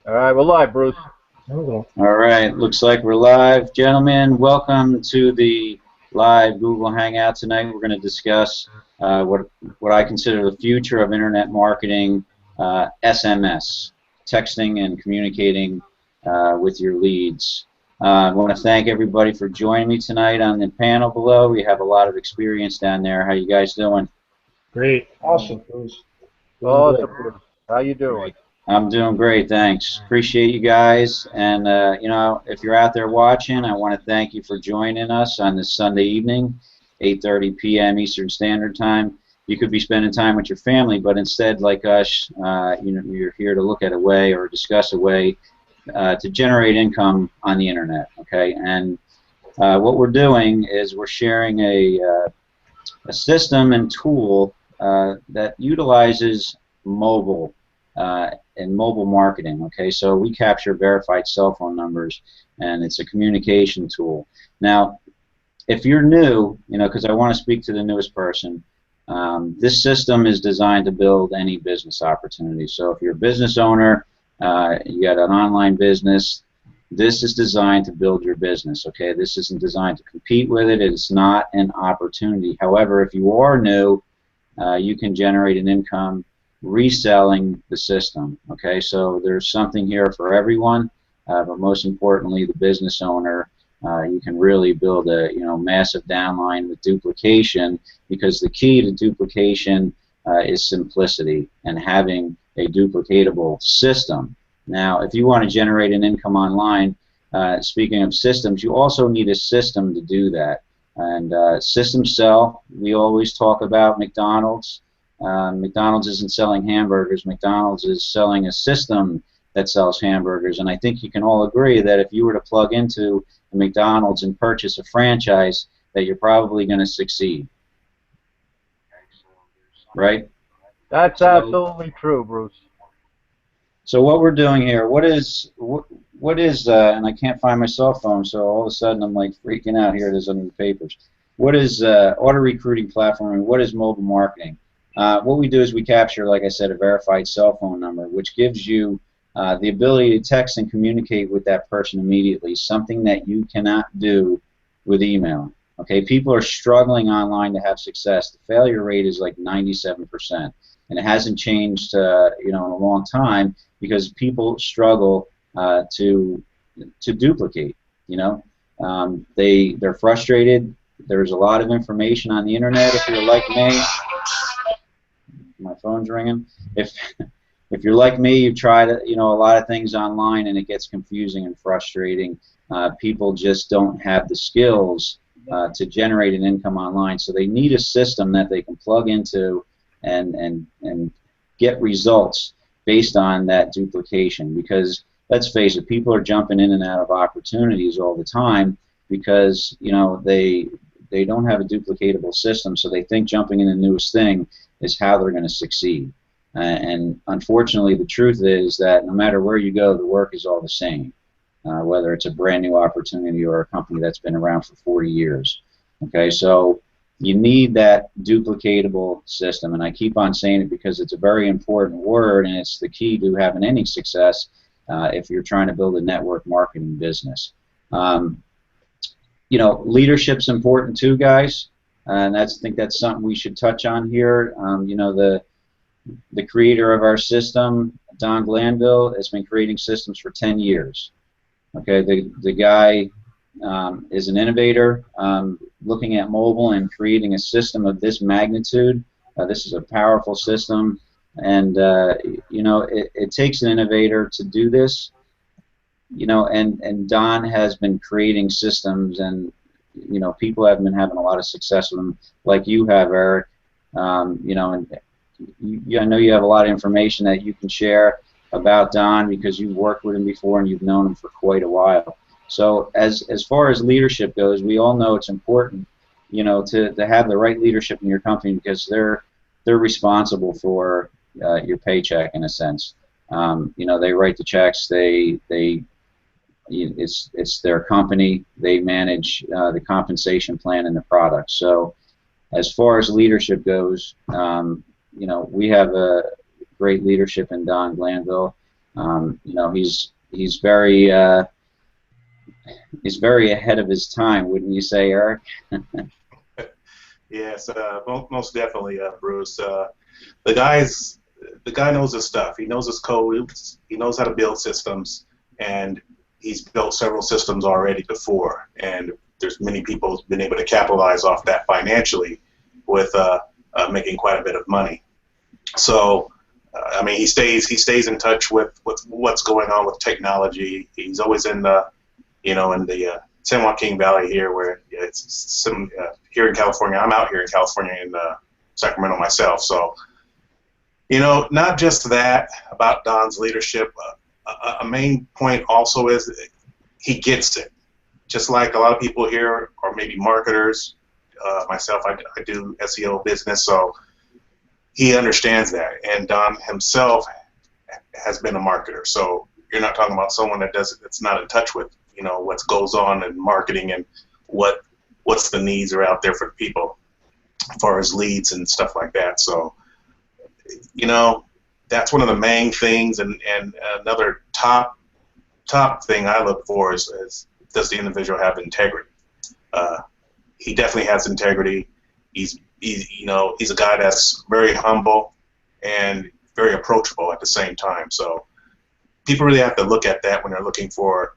All right, we're live, Bruce. All right, looks like we're live. Gentlemen, welcome to the live Google Hangout tonight. We're going to discuss what I consider the future of internet marketing, SMS, texting and communicating with your leads. I want to thank everybody for joining me tonight on the panel below. We have a lot of experience down there. How you guys doing? Great. Awesome, Bruce. Doing good. Awesome, Bruce. How you doing? I'm doing great, thanks. Appreciate you guys. And, if you're out there watching, I want to thank you for joining us on this Sunday evening, 8:30 p.m. Eastern Standard Time. You could be spending time with your family, but instead, like us, you're here to look at a way or discuss a way to generate income on the internet, okay? And what we're doing is we're sharing a system and tool that utilizes mobile and mobile marketing. Okay, so we capture verified cell phone numbers, and it's a communication tool. Now, if you're new, because I want to speak to the newest person, this system is designed to build any business opportunity. So if you're a business owner, you got an online business, this is designed to build your business. Okay, this isn't designed to compete with it. It's not an opportunity. However, if you are new, you can generate an income reselling the system. Okay, so there's something here for everyone, but most importantly, the business owner. You can really build a massive downline with duplication, because the key to duplication is simplicity and having a duplicatable system. Now, if you want to generate an income online, speaking of systems, you also need a system to do that. And systems sell. We always talk about McDonald's. McDonald's isn't selling hamburgers. McDonald's is selling a system that sells hamburgers. And I think you can all agree that if you were to plug into a McDonald's and purchase a franchise, that you're probably going to succeed. Right? That's absolutely true, Bruce. So what we're doing here, what is, and I can't find my cell phone, so all of a sudden I'm like freaking out. Here it is under the papers. What is auto recruiting platform, and what is mobile marketing? What we do is we capture, like I said, a verified cell phone number, which gives you the ability to text and communicate with that person immediately, something that you cannot do with email. Okay, people are struggling online to have success. The failure rate is like 97%, and it hasn't changed, in a long time, because people struggle to duplicate. They're frustrated. There's a lot of information on the internet. If you're like me, my phone's ringing. If you're like me, you try to a lot of things online, and it gets confusing and frustrating. People just don't have the skills to generate an income online, so they need a system that they can plug into and get results based on that duplication. Because let's face it, people are jumping in and out of opportunities all the time because they don't have a duplicatable system, so they think jumping in the newest thing is how they're going to succeed. And unfortunately, the truth is that no matter where you go, the work is all the same, whether it's a brand new opportunity or a company that's been around for 40 years. Okay, so you need that duplicatable system, and I keep on saying it because it's a very important word, and it's the key to having any success if you're trying to build a network marketing business. Leadership's important too, guys, and I think that's something we should touch on here. The creator of our system, Don Glanville, has been creating systems for 10 years. Okay, the guy is an innovator, looking at mobile and creating a system of this magnitude. This is a powerful system, and it takes an innovator to do this. And Don has been creating systems, and people have been having a lot of success with them, like you have, Eric. I know you have a lot of information that you can share about Don because you've worked with him before and you've known him for quite a while. So as far as leadership goes, we all know it's important, to have the right leadership in your company, because they're responsible for your paycheck in a sense. They write the checks. It's their company. They manage the compensation plan and the product. So as far as leadership goes, we have a great leadership in Don Glanville. You know, he's very ahead of his time, wouldn't you say, Eric? Yes, most definitely, Bruce. The guy knows his stuff. He knows his code. He knows how to build systems, and he's built several systems already before. And there's many people who've been able to capitalize off that financially with making quite a bit of money. So, I mean, he stays in touch with what's going on with technology. He's always in the San Joaquin Valley here, where here in California. I'm out here in California in Sacramento myself. So, not just that about Don's leadership. A main point also is he gets it. Just like a lot of people here are maybe marketers. Myself, I do SEO business, so he understands that. And Don himself has been a marketer. So you're not talking about someone that's not in touch with what goes on in marketing and what's the needs are out there for people as far as leads and stuff like that. So that's one of the main things. And another top thing I look for is does the individual have integrity? He definitely has integrity. He's a guy that's very humble and very approachable at the same time. So people really have to look at that when they're looking for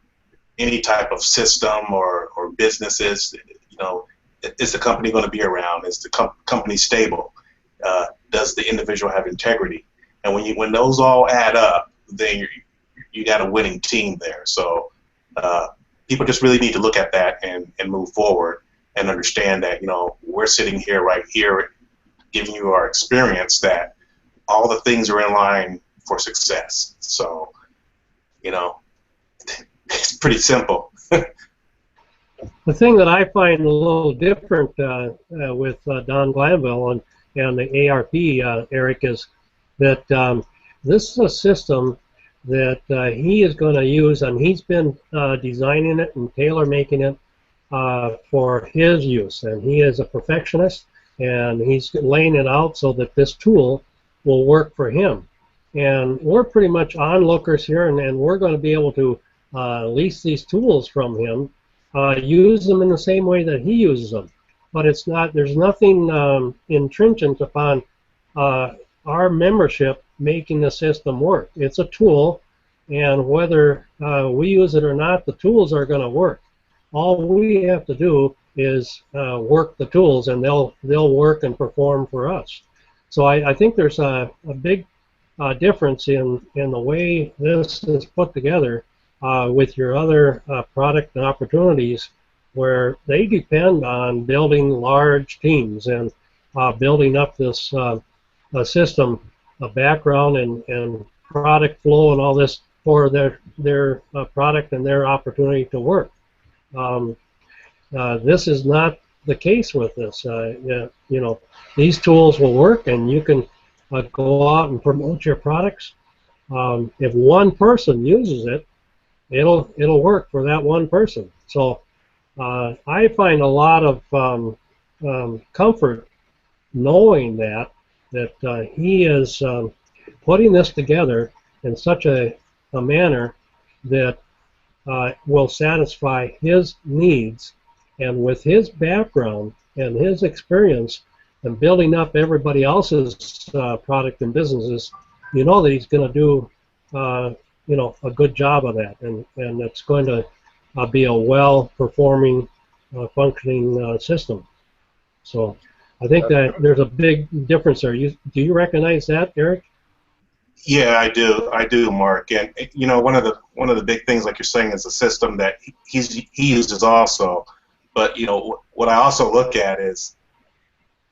any type of system or businesses. Is the company going to be around? Is the company stable? Does the individual have integrity? And when those all add up, then you got a winning team there. So people just really need to look at that and move forward and understand that we're sitting here right here giving you our experience that all the things are in line for success. So it's pretty simple. The thing that I find a little different with Don Glanville and the ARP, Eric, is that this is a system that he is going to use, and he's been designing it and tailor-making it for his use. And he is a perfectionist, and he's laying it out so that this tool will work for him. And we're pretty much onlookers here, and we're going to be able to lease these tools from him, use them in the same way that he uses them. But there's nothing intrinsic upon our membership making the system work. It's a tool, and whether we use it or not, the tools are going to work. All we have to do is work the tools, and they'll work and perform for us. So I think there's a big difference in the way this is put together with your other product and opportunities, where they depend on building large teams and building up this system, background and product flow and all this for their product and their opportunity to work. This is not the case with this. These tools will work, and you can go out and promote your products. If one person uses it, it'll work for that one person. So I find a lot of comfort knowing that he is putting this together in such a manner that will satisfy his needs, and with his background and his experience and building up everybody else's product and businesses, that he's going to do a good job of that, and it's going to be a well-performing, functioning system. So I think that there's a big difference there. Do you recognize that, Eric? Yeah, I do, Mark. And one of the big things, like you're saying, is a system that he uses also. But what I also look at is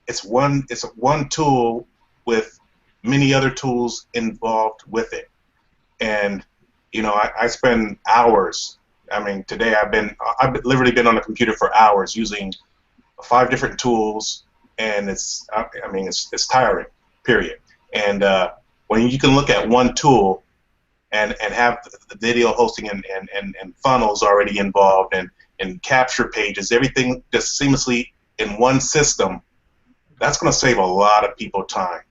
it's one tool with many other tools involved with it. And I spend hours. I mean, today I've literally been on the computer for hours using 5 different tools, and it's tiring, period. And when you can look at one tool and have the video hosting and funnels already involved and capture pages, everything just seamlessly in one system, that's going to save a lot of people time.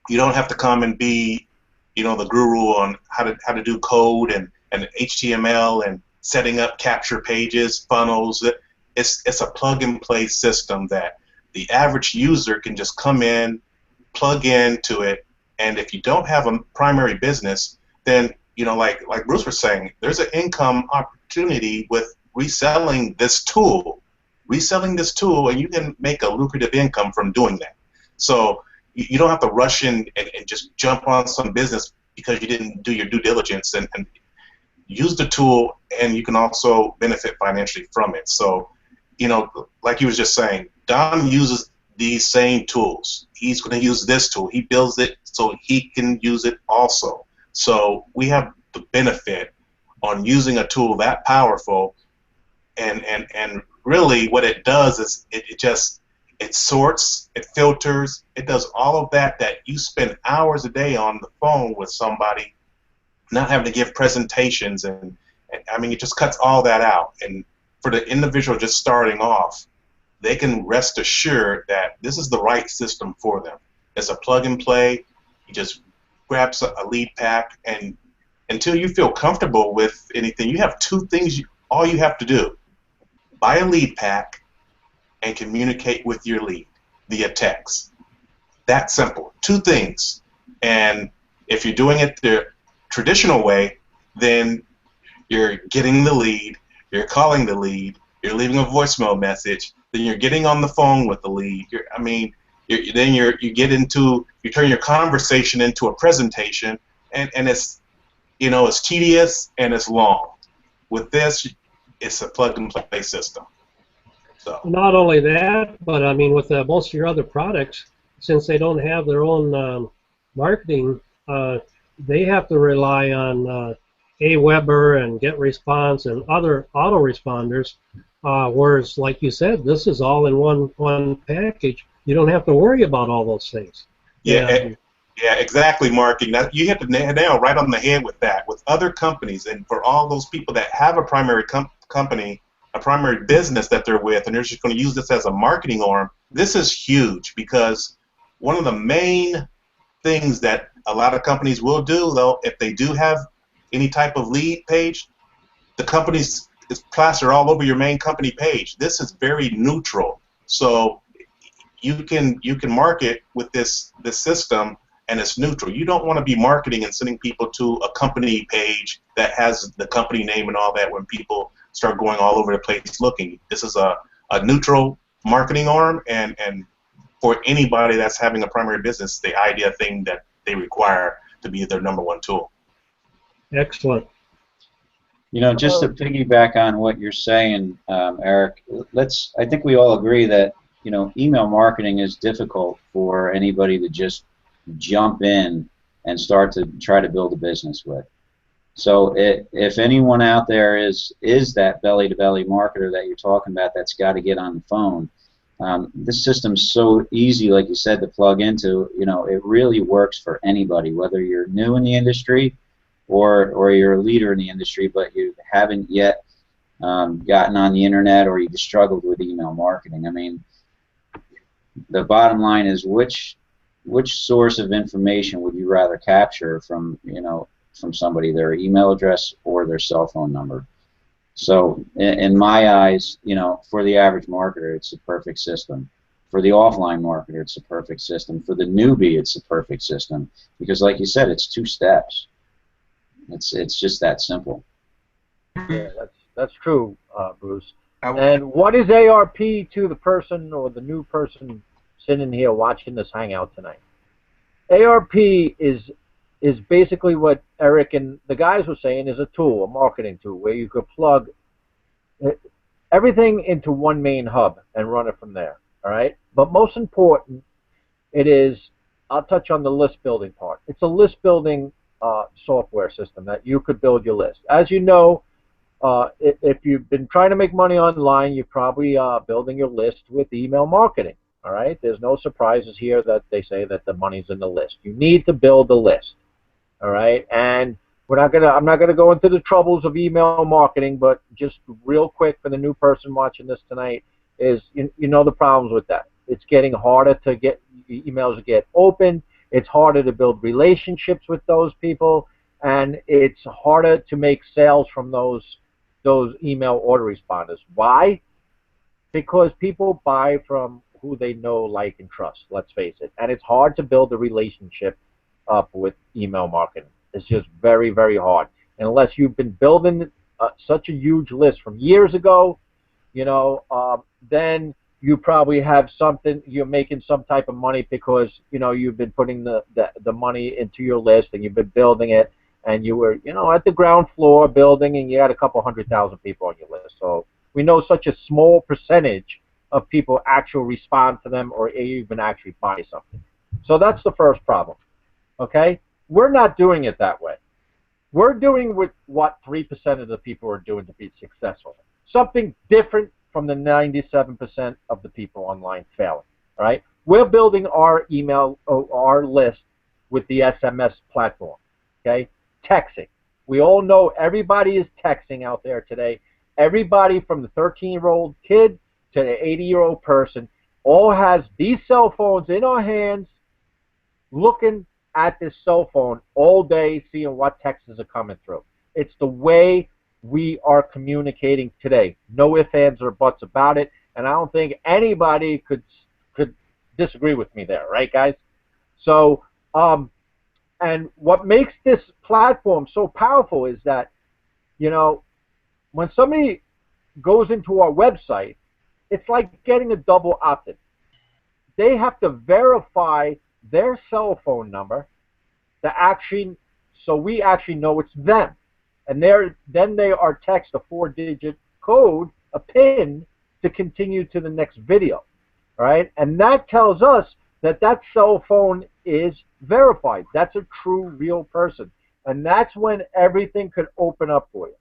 You don't have to come and be the guru on how to do code and HTML and setting up capture pages, funnels. It's a plug-and-play system that the average user can just come in, plug into it, and if you don't have a primary business, then like Bruce was saying, there's an income opportunity with reselling this tool, and you can make a lucrative income from doing that. So you don't have to rush in and just jump on some business because you didn't do your due diligence, and use the tool, and you can also benefit financially from it. So, like he was just saying, Don uses these same tools. He's going to use this tool. He builds it so he can use it also. So we have the benefit on using a tool that powerful, and really what it does is it sorts, it filters, it does all of that you spend hours a day on the phone with somebody, not having to give presentations, and I mean, it just cuts all that out. And for the individual just starting off, they can rest assured that this is the right system for them. It's a plug and play. You just grab a lead pack, and until you feel comfortable with anything, you have two things. All you have to do: buy a lead pack and communicate with your lead via text. That simple. Two things. And if you're doing it the traditional way, then you're getting the lead, you're calling the lead, you're leaving a voicemail message, then you're getting on the phone with the lead. You turn your conversation into a presentation, and it's it's tedious and it's long. With this, it's a plug and play system. So not only that, but I mean, with most of your other products, since they don't have their own marketing, they have to rely on Aweber and GetResponse and other autoresponders. Whereas, like you said, this is all in one package. You don't have to worry about all those things. Yeah, exactly, Mark. And you hit the nail right on the head with that. With other companies, and for all those people that have a primary company, a primary business that they're with, and they're just going to use this as a marketing arm, this is huge, because one of the main things that a lot of companies will do, though, if they do have any type of lead page, the companies is plastered all over your main company page. This is very neutral, so you can market with this system, and it's neutral. You don't want to be marketing and sending people to a company page that has the company name and all that when people start going all over the place looking. This is a neutral marketing arm, and for anybody that's having a primary business, the idea thing that they require to be their #1 tool. Excellent. Just to piggyback on what you're saying, Eric, I think we all agree that email marketing is difficult for anybody to just jump in and start to try to build a business with. So if anyone out there is that belly-to-belly marketer that you're talking about that's got to get on the phone, this system's so easy, like you said, to plug into. It really works for anybody, whether you're new in the industry or you're a leader in the industry, but you haven't yet gotten on the internet, or you just struggled with email marketing. I mean, the bottom line is, which source of information would you rather capture from somebody, their email address or their cell phone number? So in my eyes, for the average marketer, it's a perfect system. For the offline marketer, it's a perfect system. For the newbie, it's a perfect system, because, like you said, it's 2 steps. It's just that simple. Yeah, that's true, Bruce. And what is ARP to the person or the new person sitting here watching this Hangout tonight? ARP is basically what Eric and the guys were saying, is a tool, a marketing tool, where you could plug everything into one main hub and run it from there. All right. But most important, I'll touch on the list building part. It's a list building software system that you could build your list. As you know, if you've been trying to make money online, you're probably building your list with email marketing. All right. There's no surprises here that they say that the money's in the list. You need to build a list. All right. And I'm not gonna go into the troubles of email marketing, but just real quick for the new person watching this tonight is, you know the problems with that. It's getting harder to get emails to get open. It's harder to build relationships with those people, and it's harder to make sales from those email autoresponders. Why? Because people buy from who they know, like, and trust. Let's face it, and it's hard to build a relationship up with email marketing. It's just very, very hard. And unless you've been building such a huge list from years ago, then you probably have something. You're making some type of money because you've been putting the money into your list and you've been building it, and you were at the ground floor building, and you had a couple 100,000 people on your list. So we know such a small percentage of people actually respond to them or even actually buy something. So that's the first problem. Okay, we're not doing it that way. We're doing with what 3% of the people are doing to be successful. Something different from the 97% of the people online failing. All right, we're building our email, our list with the SMS platform. Okay, texting. We all know everybody is texting out there today. Everybody from the 13-year-old kid to the 80-year-old person all has these cell phones in our hands, looking at this cell phone all day, seeing what texts are coming through. It's the way we are communicating today. No ifs, ands, or buts about it, and I don't think anybody could disagree with me there, right, guys? So, and what makes this platform so powerful is that, when somebody goes into our website, it's like getting a double opt-in. They have to verify their cell phone number so we actually know it's them. And then they are text a 4-digit code, a PIN, to continue to the next video. All right? And that tells us that that cell phone is verified. That's a true, real person. And that's when everything could open up for you.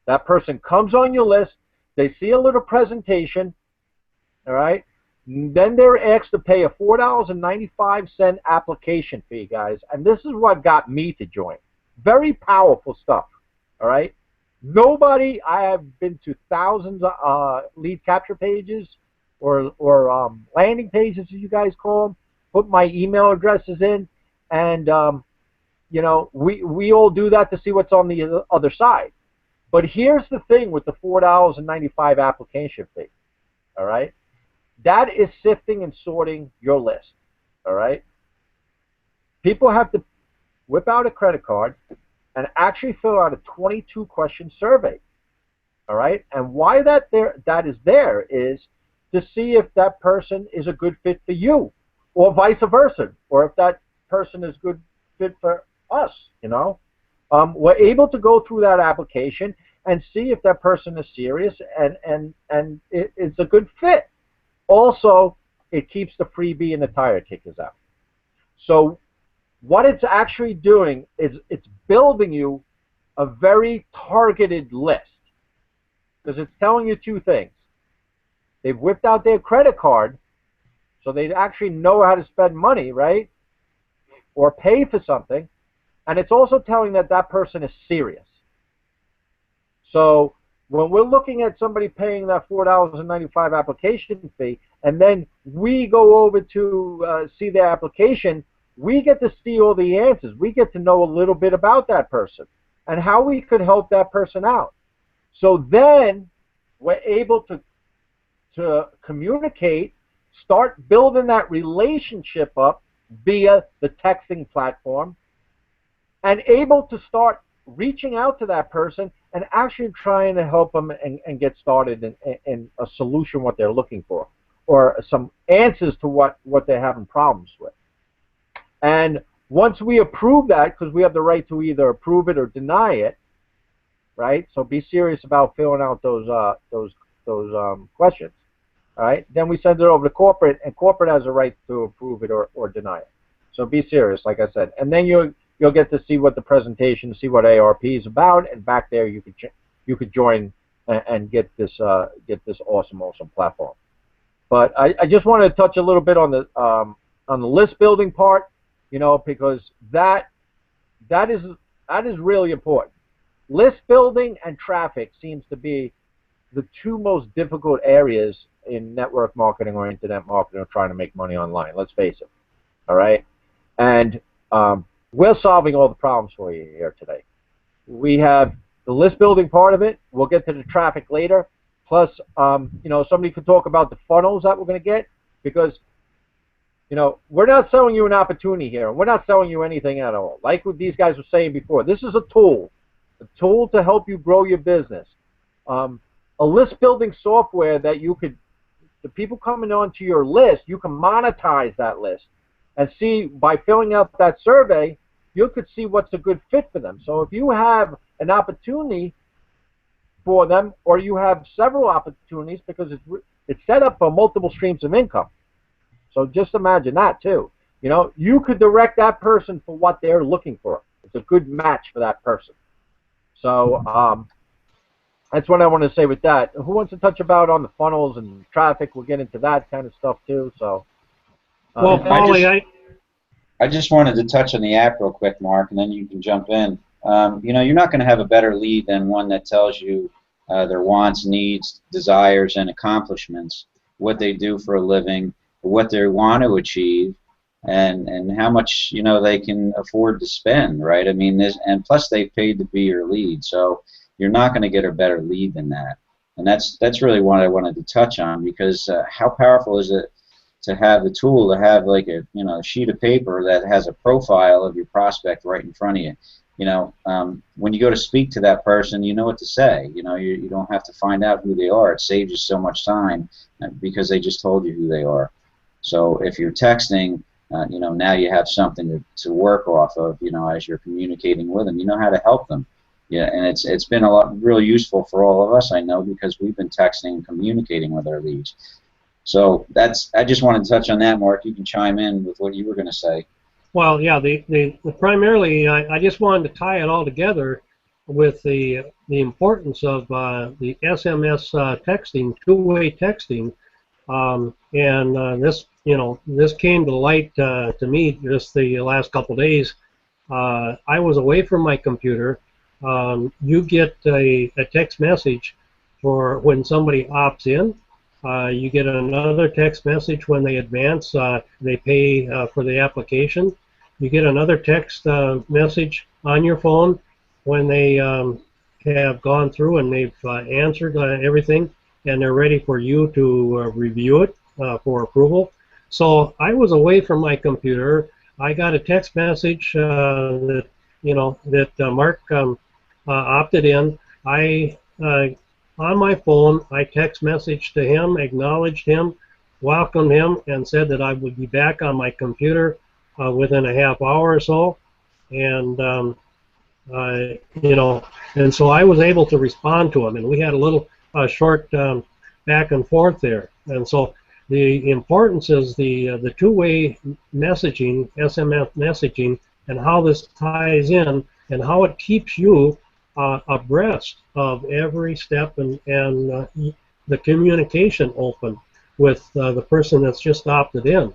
That person comes on your list, they see a little presentation, all right? Then they're asked to pay a $4.95 application fee, guys. And this is what got me to join. Very powerful stuff, all right? Nobody, I have been to thousands of lead capture pages or landing pages, as you guys call them, put my email addresses in, and, we all do that to see what's on the other side. But here's the thing with the $4.95 application fee, all right? That is sifting and sorting your list, all right? People have to whip out a credit card and actually fill out a 22-question survey, all right? And why that is there is to see if that person is a good fit for you, or vice versa, or if that person is a good fit for us, We're able to go through that application and see if that person is serious and it's a good fit. Also, it keeps the freebie and the tire kickers out. So what it's actually doing is it's building you a very targeted list, because it's telling you two things. They've whipped out their credit card, so they actually know how to spend money, right? Or pay for something. And it's also telling that that person is serious. So when we're looking at somebody paying that $4.95 application fee, and then we go over to see their application, we get to see all the answers. We get to know a little bit about that person and how we could help that person out. So then we're able to communicate, start building that relationship up via the texting platform, and able to start reaching out to that person and actually trying to help them and get started in a solution what they're looking for, or some answers to what they're having problems with. And once we approve that, because we have the right to either approve it or deny it, right? So be serious about filling out those questions. All right? Then we send it over to corporate, and corporate has a right to approve it or deny it. So be serious, like I said. And then you'll get to see what the presentation, see what ARP is about, and back there you could join and get this awesome platform. But I just wanted to touch a little bit on the list building part, because that is really important. List building and traffic seems to be the two most difficult areas in network marketing or internet marketing or trying to make money online. Let's face it. All right. And we're solving all the problems for you here today. We have the list building part of it. We'll get to the traffic later. Plus, you know, somebody could talk about the funnels that we're going to get, because, you know, we're not selling you an opportunity here. We're not selling you anything at all. Like what these guys were saying before, this is a tool to help you grow your business. A list building software that you could, the people coming onto your list, you can monetize that list and see, by filling out that survey, you could see what's a good fit for them. So if you have an opportunity for them, or you have several opportunities, because it's set up for multiple streams of income. So just imagine that too. You know, you could direct that person for what they're looking for. It's a good match for that person. So that's what I want to say with that. Who wants to touch about on the funnels and traffic? We'll get into that kind of stuff too. So, well, Paulie, I just wanted to touch on the app real quick, Mark, and then you can jump in. You know, you're not going to have a better lead than one that tells you their wants, needs, desires, and accomplishments, what they do for a living, what they want to achieve, and how much, you know, they can afford to spend, right? I mean, and plus they paid to be your lead, so you're not going to get a better lead than that. And that's really what I wanted to touch on, because how powerful is it to have the tool, to have like a, you know, a sheet of paper that has a profile of your prospect right in front of you. You know, when you go to speak to that person, you know what to say. You know, you don't have to find out who they are. It saves you so much time because they just told you who they are. So if you're texting, you know, now you have something to work off of, you know, as you're communicating with them. You know how to help them. Yeah, and it's been a lot really useful for all of us, I know, because we've been texting and communicating with our leads. So I just wanted to touch on that, Mark. You can chime in with what you were going to say. well, yeah, the primarily, I just wanted to tie it all together with the importance of the SMS texting, two-way texting, and this, you know, this came to light to me just the last couple days. I was away from my computer. You get a text message for when somebody opts in. You get another text message when they advance, they pay for the application. You get another text message on your phone when they have gone through and they've answered everything, and they're ready for you to review it for approval. So I was away from my computer. I got a text message that, you know, that Mark opted in. On my phone, I text messaged to him, acknowledged him, welcomed him, and said that I would be back on my computer within a half hour or so. And you know, and so I was able to respond to him, and we had a little short back and forth there. And so the importance is the two-way messaging, SMS messaging, and how this ties in, and how it keeps you abreast of every step, and the communication open with the person that's just opted in.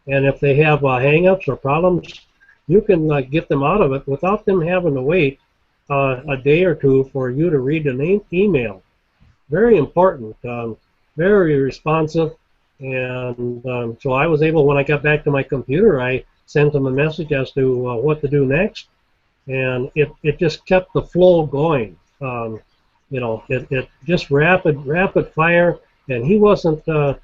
And if they have hang-ups or problems, you can get them out of it without them having to wait a day or two for you to read an email. Very important, very responsive. And so I was able, when I got back to my computer, I sent them a message as to what to do next. And it just kept the flow going. You know, it just rapid fire, and he wasn't going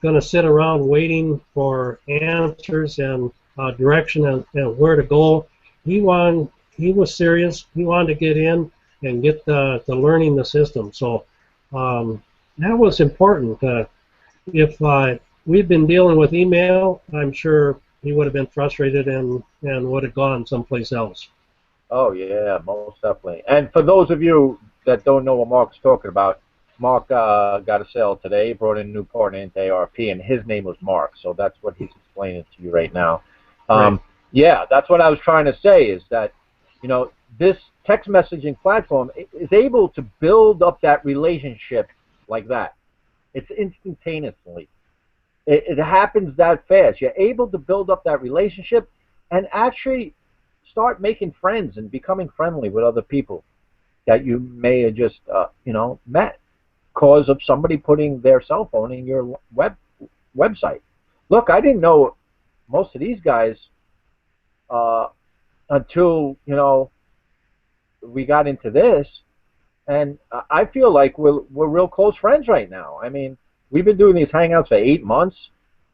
to sit around waiting for answers and direction and where to go. He was serious. He wanted to get in and get to learning the system. So that was important. If we'd been dealing with email, I'm sure he would have been frustrated and would have gone someplace else. Oh yeah, most definitely. And for those of you that don't know what Mark's talking about, Mark got a sale today, brought in a new partner into ARP, and his name was Mark. So that's what he's explaining to you right now. Right. Yeah, that's what I was trying to say, is that, you know, this text messaging platform is able to build up that relationship like that. It's instantaneously. It happens that fast. You're able to build up that relationship and actually start making friends and becoming friendly with other people that you may have just, you know, met because of somebody putting their cell phone in your website. Look, I didn't know most of these guys until we got into this, and I feel like we're real close friends right now. I mean, we've been doing these hangouts for 8 months.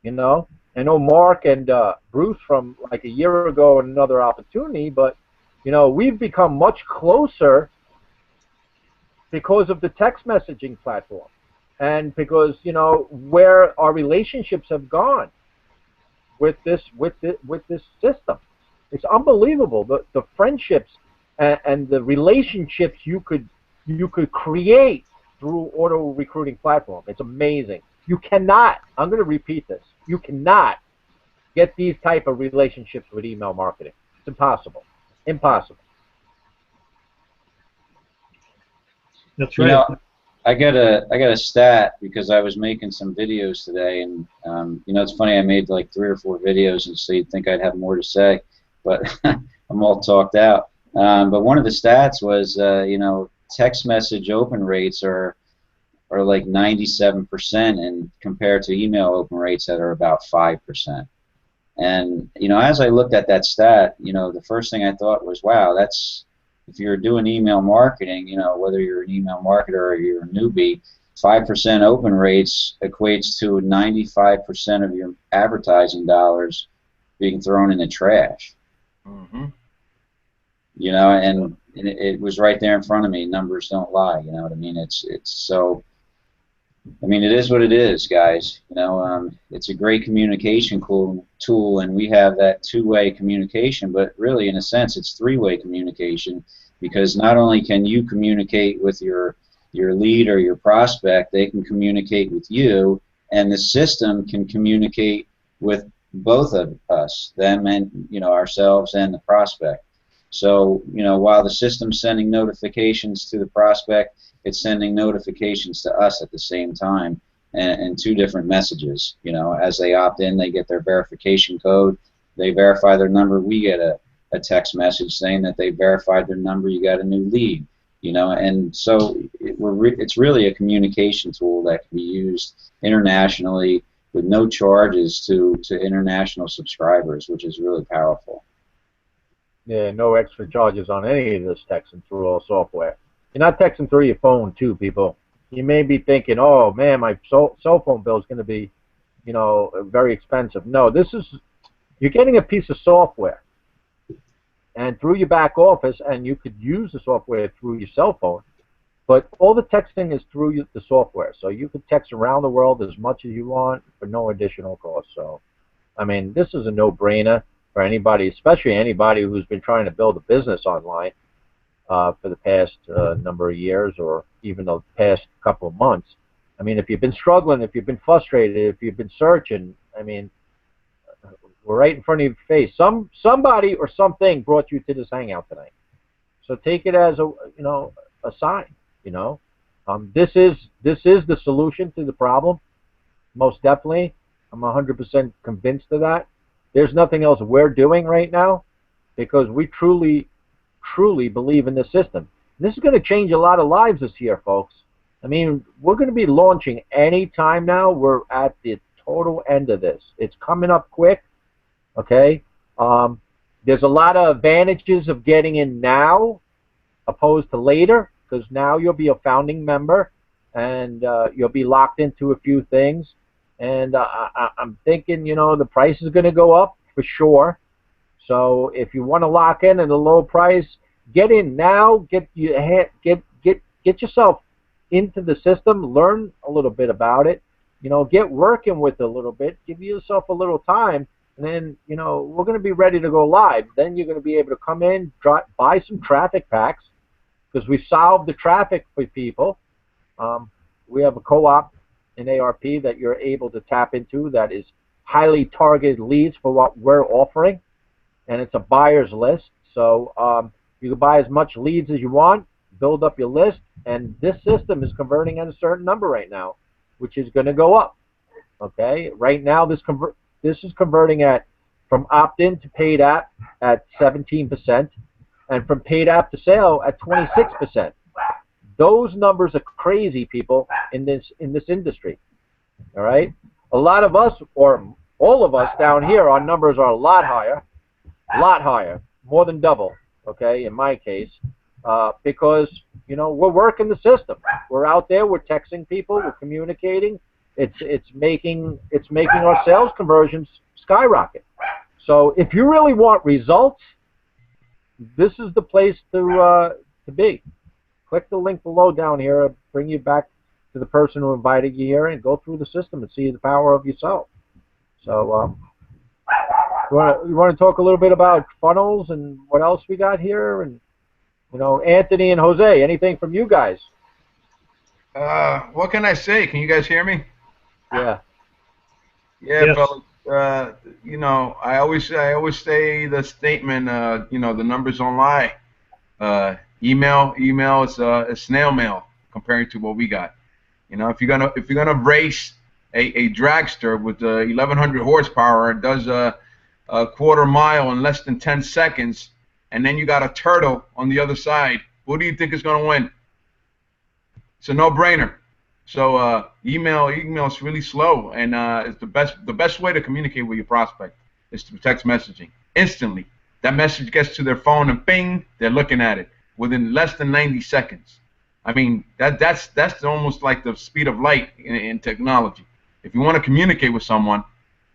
I know Mark and Bruce from like a year ago and another opportunity, but we've become much closer because of the text messaging platform, and because where our relationships have gone with this system. It's unbelievable the friendships and the relationships you could create through auto recruiting platform. It's amazing. You cannot, I'm going to repeat this, you cannot get these type of relationships with email marketing. It's impossible. Impossible. That's right. I got a stat because I was making some videos today, and it's funny, I made like 3 or 4 videos, and so you'd think I'd have more to say, but I'm all talked out. But one of the stats was text message open rates are like 97%, and compared to email open rates that are about 5%. And as I looked at that stat, the first thing I thought was, wow, that's, if you're doing email marketing, whether you're an email marketer or you're a newbie, 5% open rates equates to 95% of your advertising dollars being thrown in the trash. Mm-hmm. And it was right there in front of me. Numbers don't lie. You know what I mean? It's so. I mean, it is what it is, guys. It's a great communication tool, and we have that 2-way communication, but really, in a sense, it's 3-way communication, because not only can you communicate with your lead or your prospect, they can communicate with you, and the system can communicate with both of us, them and ourselves and the prospect. So while the system's sending notifications to the prospect, it's sending notifications to us at the same time, and 2 different messages. As they opt in, they get their verification code, they verify their number, we get a text message saying that they verified their number, you got a new lead. And so it's really a communication tool that can be used internationally with no charges to international subscribers, which is really powerful. Yeah, no extra charges on any of this texting through all software. You're not texting through your phone, too, people. You may be thinking, oh, man, my cell phone bill is going to be, very expensive. No, you're getting a piece of software. And through your back office, and you could use the software through your cell phone, but all the texting is through the software. So you could text around the world as much as you want for no additional cost. So, I mean, this is a no-brainer for anybody, especially anybody who's been trying to build a business online for the past number of years, or even the past couple of months. I mean, if you've been struggling, if you've been frustrated, if you've been searching, I mean, we're right in front of your face. Somebody or something brought you to this hangout tonight. So take it as a sign. This is the solution to the problem. Most definitely, I'm 100% convinced of that. There's nothing else we're doing right now, because we truly believe in the system. This is going to change a lot of lives this year, folks. I mean, we're going to be launching any time now. We're at the total end of this. It's coming up quick, okay? There's a lot of advantages of getting in now opposed to later, because now you'll be a founding member, and you'll be locked into a few things. And I'm thinking, the price is going to go up for sure. So if you want to lock in at a low price, get in now. Get yourself into the system. Learn a little bit about it. Get working with it a little bit. Give yourself a little time, and then we're going to be ready to go live. Then you're going to be able to come in, buy some traffic packs, because we solved the traffic for people. We have a co-op in ARP that you're able to tap into that is highly targeted leads for what we're offering, and it's a buyer's list. So you can buy as much leads as you want, build up your list, and this system is converting at a certain number right now, which is going to go up. Okay, right now this is converting from opt-in to paid app at 17%, and from paid app to sale at 26%. Those numbers are crazy, people, in this industry. All right, a lot of us, or all of us down here, our numbers are a lot higher. a lot higher, more than double. Okay, in my case, because we're working the system. We're out there. We're texting people. We're communicating. It's making our sales conversions skyrocket. So if you really want results, this is the place to be. Click the link below down here. It'll bring you back to the person who invited you here, and go through the system and see the power of yourself. So you want to talk a little bit about funnels and what else we got here, and Anthony and Jose, anything from you guys? What can I say? Can you guys hear me? Yeah. Yeah, Yes. fellas. I always say the statement. The numbers don't lie. Email is snail mail compared to what we got. If you're gonna race a dragster with 1,100 horsepower, it does a quarter mile in less than 10 seconds, and then you got a turtle on the other side. Who do you think is gonna win? It's a no-brainer. So email is really slow, and it's the best way to communicate with your prospect is through text messaging instantly. That message gets to their phone, and bing, they're looking at it within less than 90 seconds. I mean, that's almost like the speed of light in technology. If you want to communicate with someone,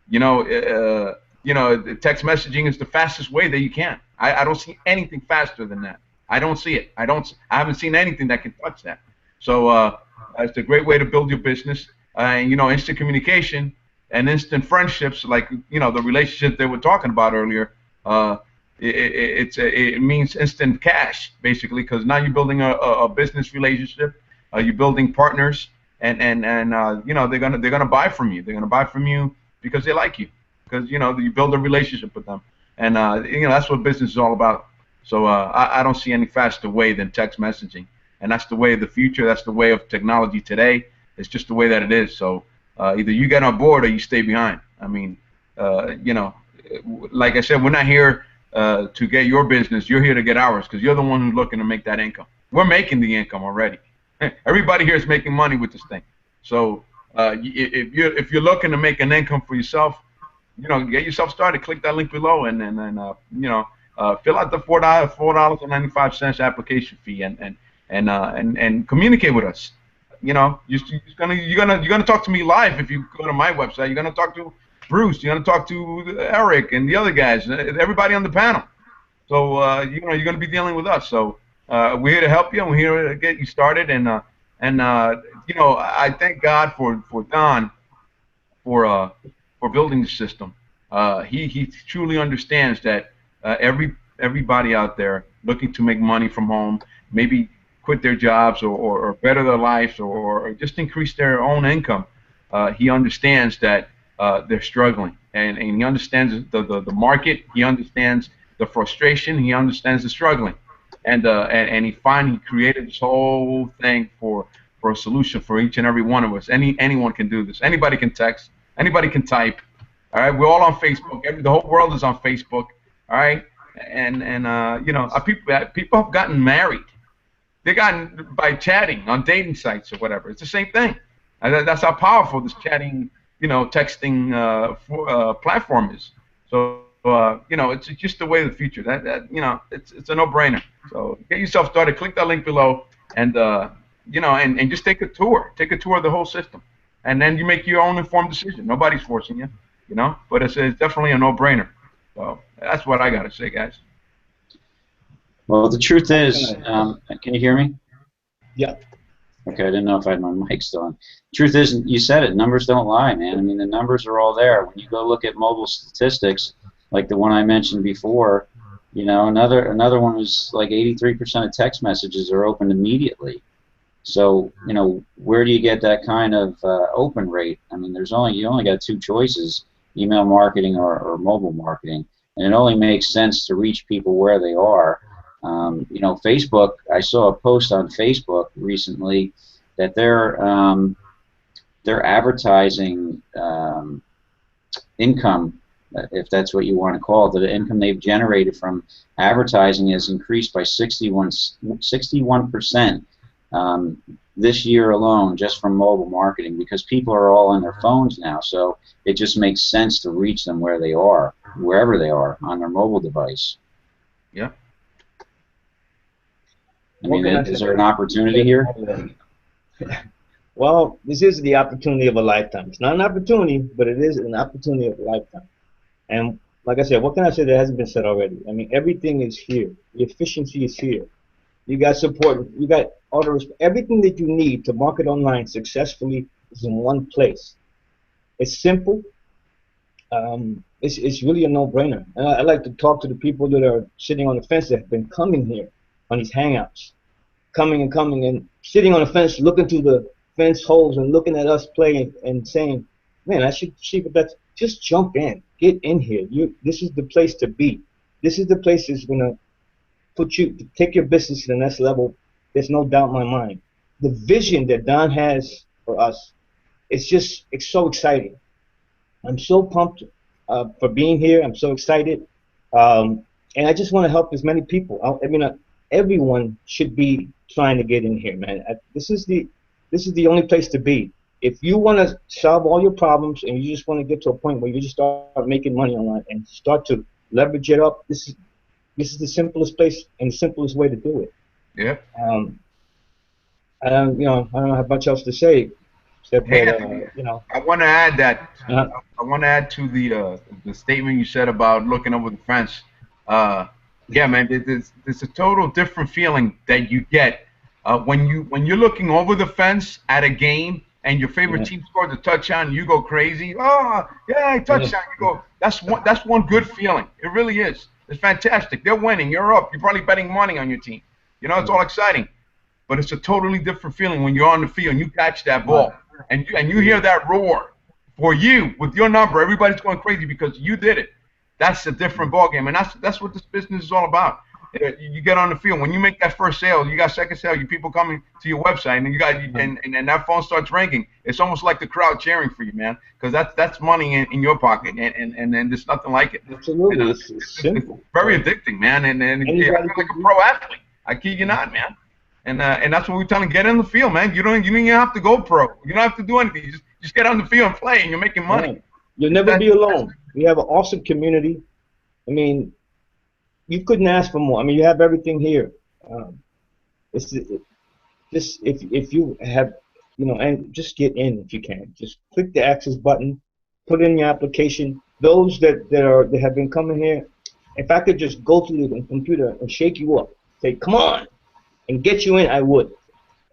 text messaging is the fastest way that you can. I don't see anything faster than that. I don't see it. I haven't seen anything that can touch that. So it's a great way to build your business. And instant communication and instant friendships, like the relationship that we're talking about earlier. It means instant cash, basically, because now you're building a business relationship. You're building partners, and they're gonna buy from you. They're gonna buy from you because they like you, because you build a relationship with them, and that's what business is all about. So I don't see any faster way than text messaging, and that's the way of the future. That's the way of technology today. It's just the way that it is. So either you get on board or you stay behind. I mean, like I said, we're not here to get your business. You're here to get ours, because you're the one who's looking to make that income. We're making the income already. Everybody here is making money with this thing. So if you're looking to make an income for yourself, get yourself started. Click that link below, and fill out the $4.95 application fee, and communicate with us. You're gonna talk to me live if you go to my website. You're gonna talk to Bruce. You're gonna talk to Eric and the other guys, everybody on the panel. So you're gonna be dealing with us. So we're here to help you, and we're here to get you started. And I thank God for Don for building the system. He truly understands that everybody out there looking to make money from home, maybe quit their jobs or better their lives or just increase their own income. He understands that they're struggling, and he understands the market. He understands the frustration. He understands the struggling, and he created this whole thing for a solution for each and every one of us. Anyone can do this. Anybody can text. Anybody can type. All right, we're all on Facebook. The whole world is on Facebook. All right, and people have gotten married. They gotten by chatting on dating sites or whatever. It's the same thing. That's how powerful this chatting, texting platform is. So it's just the way of the future. It's a no-brainer. So get yourself started. Click that link below, and and just take a tour. Take a tour of the whole system, and then you make your own informed decision. Nobody's forcing you, But it's definitely a no-brainer. So that's what I got to say, guys. Well, the truth is, can you hear me? Yeah. Okay, I didn't know if I had my mic still on. Truth is, you said it, numbers don't lie, man. I mean, the numbers are all there. When you go look at mobile statistics, like the one I mentioned before, another one was like 83% of text messages are opened immediately. So, where do you get that kind of open rate? I mean, you only got two choices, email marketing or mobile marketing. And it only makes sense to reach people where they are. Facebook, I saw a post on Facebook recently that they're advertising income, if that's what you want to call it. The income they've generated from advertising has increased by 61% this year alone, just from mobile marketing, because people are all on their phones now, so it just makes sense to reach them where they are, wherever they are, on their mobile device. Yeah. I mean, is there an opportunity here? Well, this is the opportunity of a lifetime. It's not an opportunity, but it is an opportunity of a lifetime. And like I said, what can I say that hasn't been said already? I mean, everything is here. The efficiency is here. You got support. You got all the everything that you need to market online successfully is in one place. It's simple. It's really a no-brainer. And I like to talk to the people that are sitting on the fence that have been coming here on these hangouts, coming and sitting on the fence, looking through the fence holes and looking at us play and saying, "Man, I should see what that's." Just jump in, get in here. This is the place to be. This is the place that's gonna take your business to the next level. There's no doubt in my mind. The vision that Don has for us, it's so exciting. I'm so pumped for being here. I'm so excited, and I just want to help as many people. I mean, everyone should be trying to get in here, man. This is the only place to be. If you want to solve all your problems and you just want to get to a point where you just start making money online and start to leverage it up, this is the simplest place and the simplest way to do it. Yeah. I don't know how much else to say, except Hey, that I want to add that. Uh-huh. I want to add to the statement you said about looking over the fence. Yeah, man, there's a total different feeling that you get when you're looking over the fence at a game and your favorite team scores a touchdown and you go crazy. Oh, yeah, touchdown! You go. That's one good feeling. It really is. It's fantastic. They're winning. You're up. You're probably betting money on your team. You know, it's all exciting. But it's a totally different feeling when you're on the field and you catch that ball and you hear that roar for you with your number. Everybody's going crazy because you did it. That's a different ball game, and that's what this business is all about. You get on the field when you make that first sale, you got second sale, you people coming to your website, and you got and that phone starts ringing. It's almost like the crowd cheering for you, man, because that's money in your pocket, and there's nothing like it. Absolutely, And, it's simple. It's very addicting, man, and I feel like a pro athlete. I kid you not, man. And that's what we're telling. Get in the field, man. You don't even have to go pro. You don't have to do anything. You just get on the field and play, and you're making money. Yeah. You'll never be alone. We have an awesome community. I mean, you couldn't ask for more. I mean, you have everything here. Just if you have, and just get in if you can. Just click the access button, put in your application. Those that have been coming here, if I could just go through the computer and shake you up, say, "Come on," and get you in, I would.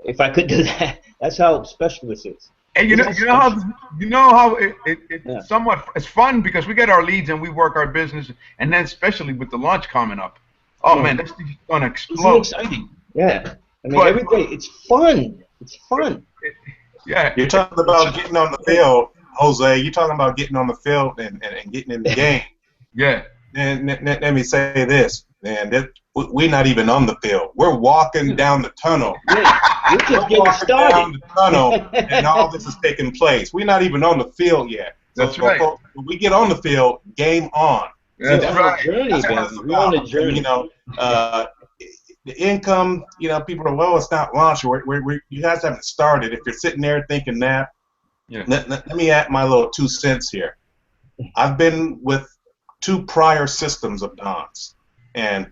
If I could do that, that's how special this is. And you know how it's somewhat it's fun because we get our leads and we work our business, and then especially with the launch coming up, man, this thing's gonna explode. It's exciting. Yeah, I mean, every day it's fun. It's fun. Yeah. You're talking about getting on the field, Jose. You're talking about getting on the field and getting in the game. Yeah. And let me say this, man. We're not even on the field. We're walking down the tunnel. Yeah, we're just getting started. Down the tunnel, and all this is taking place. We're not even on the field yet. That's right. Folks, when we get on the field, game on. That's right. Journey, baby. We're on a journey. The income. People are, well, it's not launch. You guys haven't started. If you're sitting there thinking that, let me add my little 2 cents here. I've been with 2 prior systems of Don's, and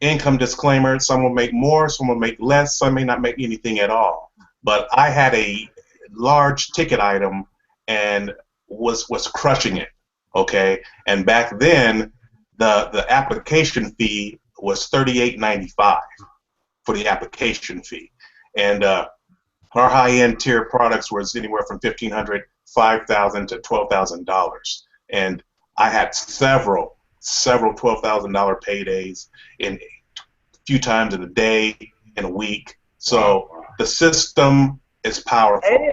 income disclaimer, some will make more, some will make less, some may not make anything at all. But I had a large ticket item and was crushing it, okay? And back then, the application fee was $38.95 for the application fee. And our high-end tier products was anywhere from $1,500, $5,000 to $12,000. And I had several $12,000 paydays in a few times in a day, in a week. So the system is powerful.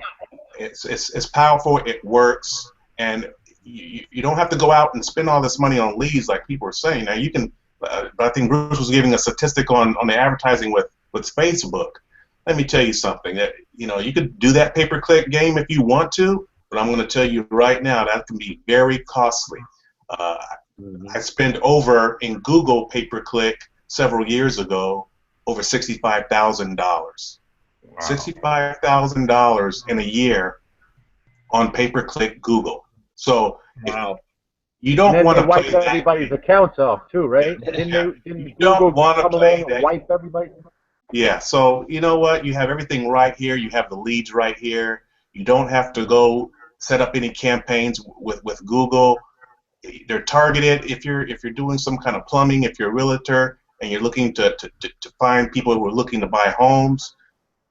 It's powerful. It works, and you don't have to go out and spend all this money on leads like people are saying. Now you can, but I think Bruce was giving a statistic on the advertising with Facebook. Let me tell you something. You could do that pay-per-click game if you want to, but I'm going to tell you right now that can be very costly. I spent over in Google pay-per-click several years ago over $65,000. Wow. $65,000 in a year on pay-per-click Google. So Wow. you And don't then want they to play wiped that everybody's game. accounts off too, right? Yeah. Didn't You Google don't want to come play along and that. wipe everybody? Yeah, so you know what? You have everything right here. You have the leads right here. You don't have to go set up any campaigns with Google. They're targeted. If you're doing some kind of plumbing, if you're a realtor and you're looking to find people who are looking to buy homes,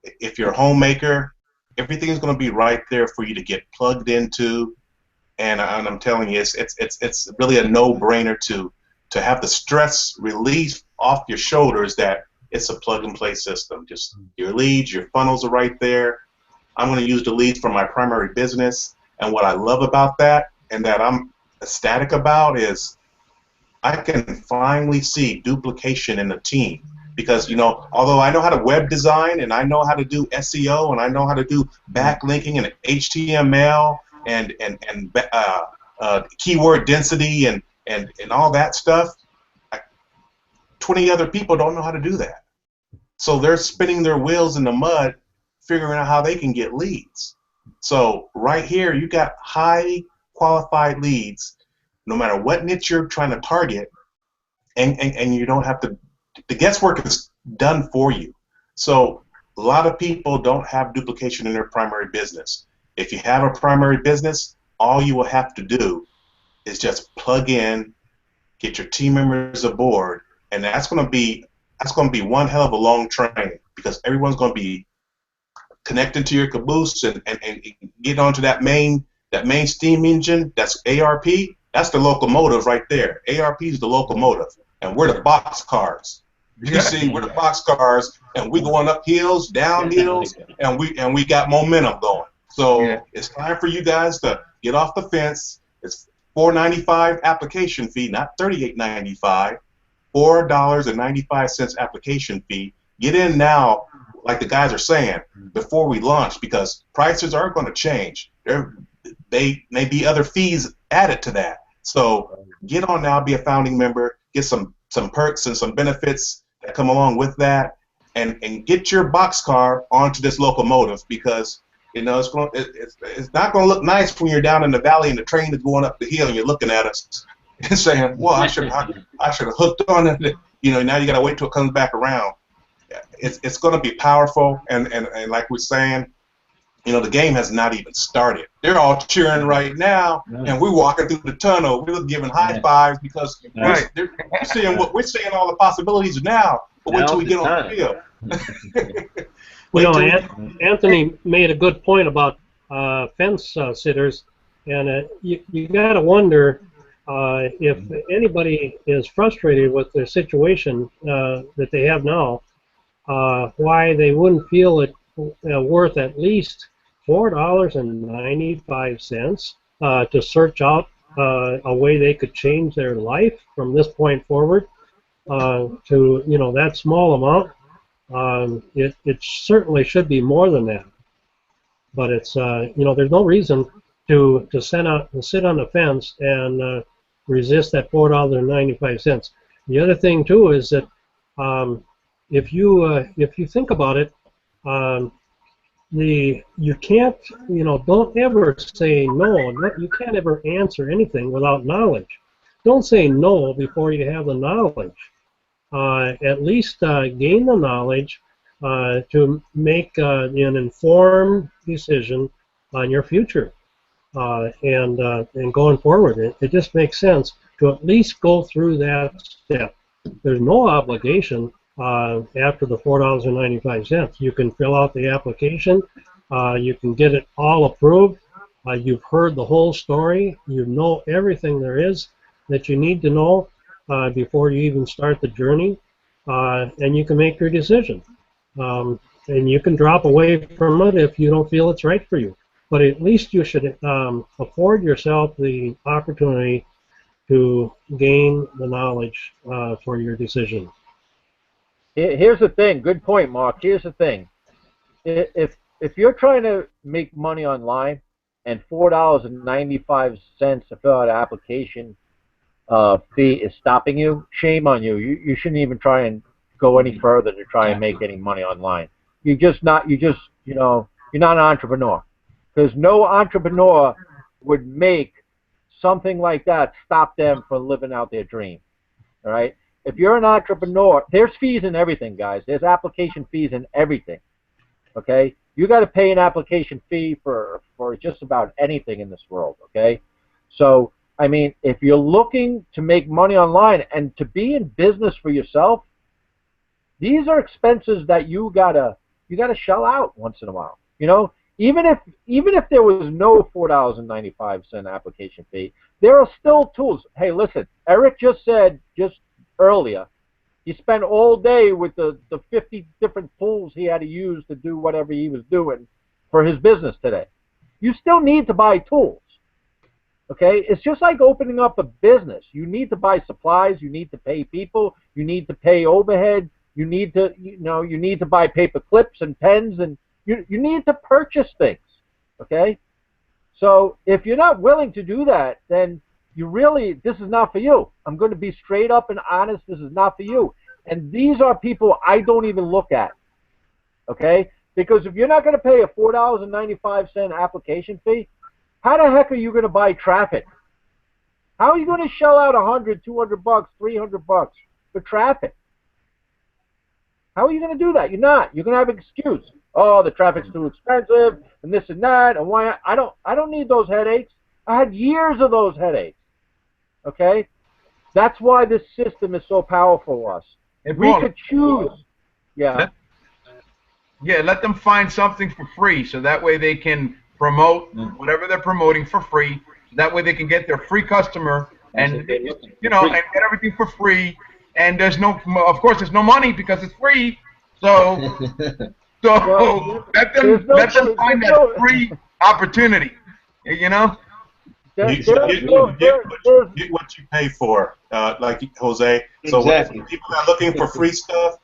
if you're a homemaker, everything's going to be right there for you to get plugged into. And I'm telling you, it's really a no-brainer to have the stress relief off your shoulders that it's a plug-and-play system. Just your leads, your funnels are right there. I'm going to use the leads for my primary business. And what I love about that and that I'm ecstatic about is I can finally see duplication in the team. Because, you know, although I know how to web design and I know how to do SEO and I know how to do backlinking and HTML and keyword density and all that stuff, 20 other people don't know how to do that. So they're spinning their wheels in the mud figuring out how they can get leads. So right here, you got highly qualified leads, no matter what niche you're trying to target, and you don't have to, the guesswork is done for you. So a lot of people don't have duplication in their primary business. If you have a primary business, all you will have to do is just plug in, get your team members aboard, and that's going to be one hell of a long train because everyone's going to be connected to your caboose and get onto that main steam engine. That's ARP. That's the locomotive right there. ARP is the locomotive, and we're the box cars. You see, we're the box cars, and we going up hills, down hills, and we got momentum going. So it's time for you guys to get off the fence. It's $4.95 application fee, not $38.95. $4.95 application fee. Get in now, like the guys are saying, before we launch, because prices aren't going to change. They may be other fees added to that. So get on now, be a founding member, get some perks and some benefits that come along with that, and get your boxcar onto this locomotive because you know it's not going to look nice when you're down in the valley and the train is going up the hill and you're looking at us and saying, "Well, I should have hooked on it." You know, now you got to wait till it comes back around. It's going to be powerful, and like we're saying, you know, the game has not even started. They're all cheering right now, and we're walking through the tunnel. We're giving high fives because we're seeing all the possibilities now. But wait till we get on the field. You know, Anthony made a good point about fence sitters, and you got to wonder if anybody is frustrated with their situation that they have now, why they wouldn't feel it worth at least $4.95 to search out a way they could change their life from this point forward to, you know, that small amount. It certainly should be more than that, but it's you know, there's no reason to sit on the fence and resist that $4.95. The other thing too is that if you think about it, you can't, you know, don't ever say no. You can't ever answer anything without knowledge. Don't say no before you have the knowledge. At least gain the knowledge to make an informed decision on your future and going forward. It just makes sense to at least go through that step. There's no obligation after the $4.95. You can fill out the application. You can get it all approved. You've heard the whole story. You know everything there is that you need to know before you even start the journey, and you can make your decision. And you can drop away from it if you don't feel it's right for you. But at least you should afford yourself the opportunity to gain the knowledge for your decision. Here's the thing. Good point, Mark. Here's the thing. If you're trying to make money online and $4.95 to fill out an application fee is stopping you, shame on you. You shouldn't even try and go any further to try and make any money online. you're just not, you know, you're not an entrepreneur. Because no entrepreneur would make something like that stop them from living out their dream. All right? If you're an entrepreneur, there's fees in everything, guys. There's application fees in everything. Okay? You got to pay an application fee for just about anything in this world. Okay? So, I mean, if you're looking to make money online and to be in business for yourself, these are expenses that you gotta shell out once in a while. You know, even if there was no $4.95 application fee, there are still tools. Hey, listen, Eric just said earlier, he spent all day with the 50 different tools he had to use to do whatever he was doing for his business today. You still need to buy tools. Okay, it's just like opening up a business. You need to buy supplies. You need to pay people. You need to pay overhead. You need to, you need to buy paper clips and pens, and you need to purchase things. Okay, so if you're not willing to do that, then this is not for you. I'm going to be straight up and honest. This is not for you. And these are people I don't even look at. Okay, because if you're not going to pay a $4.95 application fee, how the heck are you going to buy traffic? How are you going to shell out $100, $200, $300 for traffic? How are you going to do that? You're not. You're going to have an excuse. Oh, the traffic's too expensive, and this and that, and why? I don't need those headaches. I had years of those headaches. Okay, that's why this system is so powerful for us. Hey, we could choose. Yeah. Yeah, let them find something for free, so that way they can promote whatever they're promoting for free. So that way they can get their free customer and and get everything for free. And there's of course, there's no money because it's free. So let them find that free opportunity. You know. You get what you pay for, like Jose. So Exactly. when people are looking for free stuff,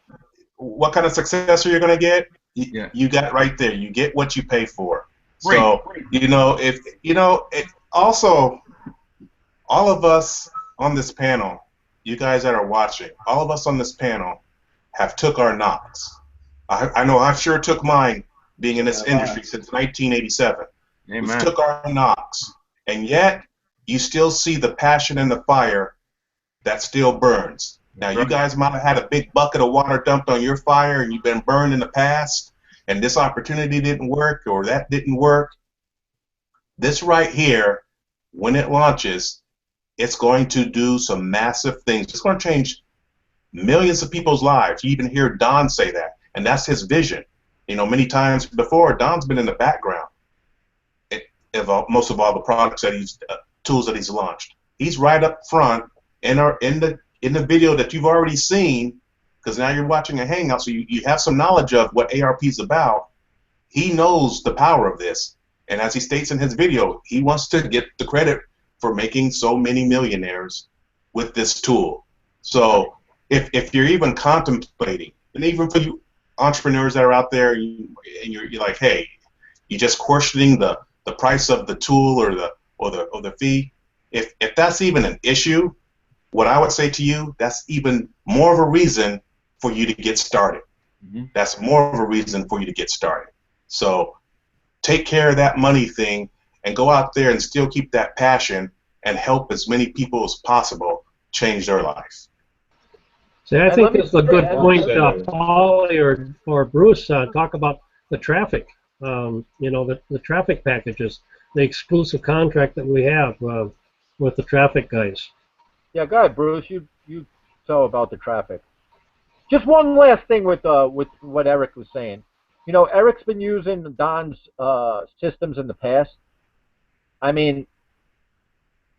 what kind of success are you going to get? You got it right there. You get what you pay for. So, also, all of us on this panel, you guys that are watching, all of us on this panel have took our knocks. I know I sure took mine being in this industry since 1987. Amen. We took our knocks. And yet, you still see the passion and the fire that still burns. Now, you guys might have had a big bucket of water dumped on your fire and you've been burned in the past, and this opportunity didn't work or that didn't work. This right here, when it launches, it's going to do some massive things. It's going to change millions of people's lives. You even hear Don say that, and that's his vision. You know, many times before, Don's been in the background of most of all the products that tools that he's launched. He's right up front in the video that you've already seen, because now you're watching a Hangout, so you have some knowledge of what ARP is about. He knows the power of this, and as he states in his video, he wants to get the credit for making so many millionaires with this tool. So if you're even contemplating, and even for you entrepreneurs that are out there, and you're like, hey, you're just questioning the price of the tool or the fee, if that's even an issue, what I would say to you, that's even more of a reason for you to get started. That's more of a reason for you to get started. So take care of that money thing and go out there and still keep that passion and help as many people as possible change their life. See, I think it's a good point, Paulie or Bruce, talk about the traffic. The traffic packages, the exclusive contract that we have with the traffic guys. Yeah, go ahead, Bruce. You tell about the traffic. Just one last thing with what Eric was saying. You know, Eric's been using Don's systems in the past. I mean,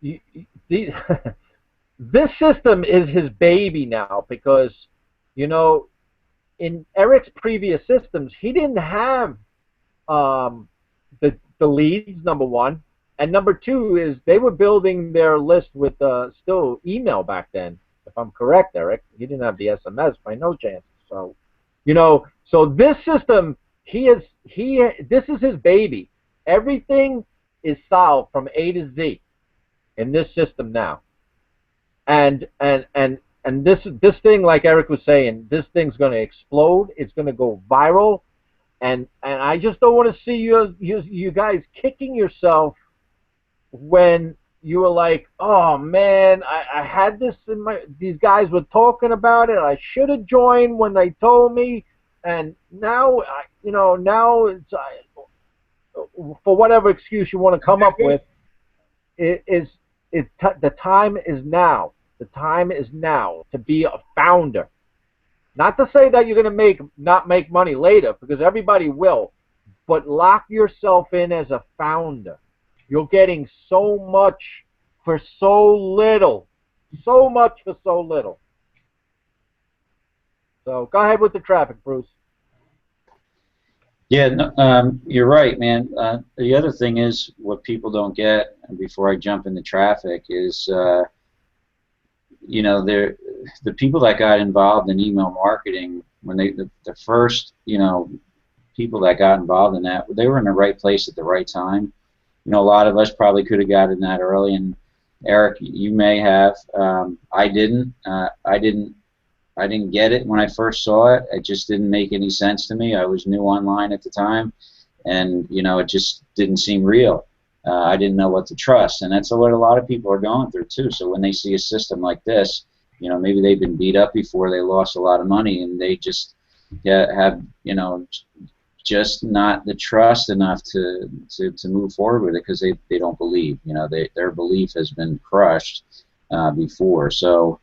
this system is his baby now because, you know, in Eric's previous systems, he didn't have the leads, number one, and number two is they were building their list with still email back then, if I'm correct, Eric. He didn't have the SMS by no chance. So, you know, so this system, this is his baby. Everything is solved from A to Z in this system now, and this thing, like Eric was saying, this thing's going to explode. It's going to go viral. And I just don't want to see you guys kicking yourself when you were like, oh man, I had this in my. These guys were talking about it. I should have joined when they told me, and now now it's for whatever excuse you want to come up with. The time is now. The time is now to be a founder. Not to say that you're going to not make money later, because everybody will, but lock yourself in as a founder. You're getting so much for so little. So much for so little. So go ahead with the traffic, Bruce. Yeah, no, you're right, man. The other thing is, what people don't get, before I jump into traffic, is the people that got involved in email marketing, when the first people that got involved in that, they were in the right place at the right time. A lot of us probably could have gotten that early, and Eric, you may have. I didn't. I didn't get it when I first saw it. It just didn't make any sense to me. I was new online at the time, and it just didn't seem real. I didn't know what to trust, and that's what a lot of people are going through too. So when they see a system like this, maybe they've been beat up before, they lost a lot of money, and they just have just not the trust enough to move forward with it, because they don't believe. Their belief has been crushed before. So.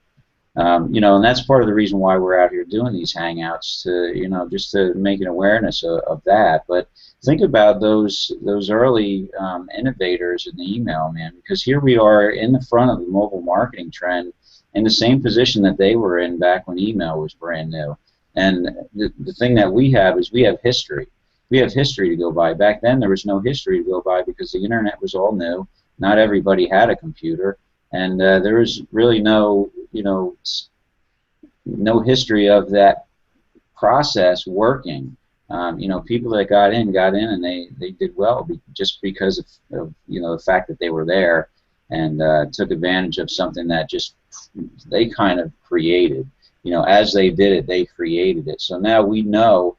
And that's part of the reason why we're out here doing these hangouts, to just to make an awareness of that. But think about those early innovators in the email, man, because here we are in the front of the mobile marketing trend, in the same position that they were in back when email was brand new. And the thing that we have is we have history. We have history to go by. Back then there was no history to go by, because the internet was all new. Not everybody had a computer. And there was really no history of that process working. People that got in, and they did well just because of the fact that they were there and took advantage of something that just they kind of created. As they did it, they created it. So now we know,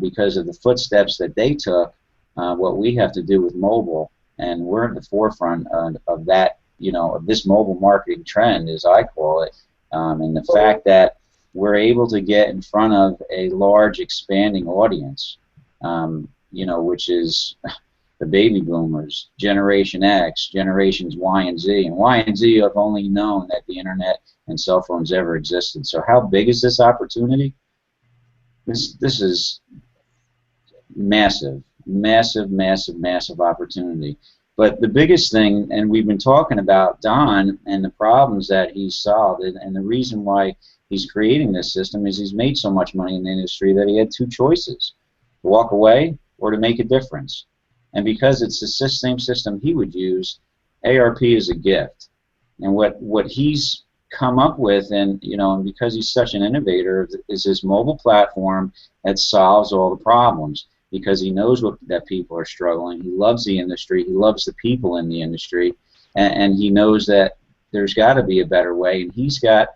because of the footsteps that they took, what we have to do with mobile, and we're at the forefront of that. Of this mobile marketing trend, as I call it, and the fact that we're able to get in front of a large expanding audience, which is the baby boomers, Generation X, Generations Y and Z. And Y and Z have only known that the internet and cell phones ever existed. So how big is this opportunity? This is massive, massive, massive, massive opportunity. But the biggest thing, and we've been talking about Don and the problems that he's solved, and the reason why he's creating this system is he's made so much money in the industry that he had two choices: to walk away or to make a difference. And because it's the same system he would use, ARP is a gift. And what he's come up with, and because he's such an innovator, is this mobile platform that solves all the problems. Because he knows that people are struggling. He loves the industry. He loves the people in the industry, and he knows that there's got to be a better way. And he's got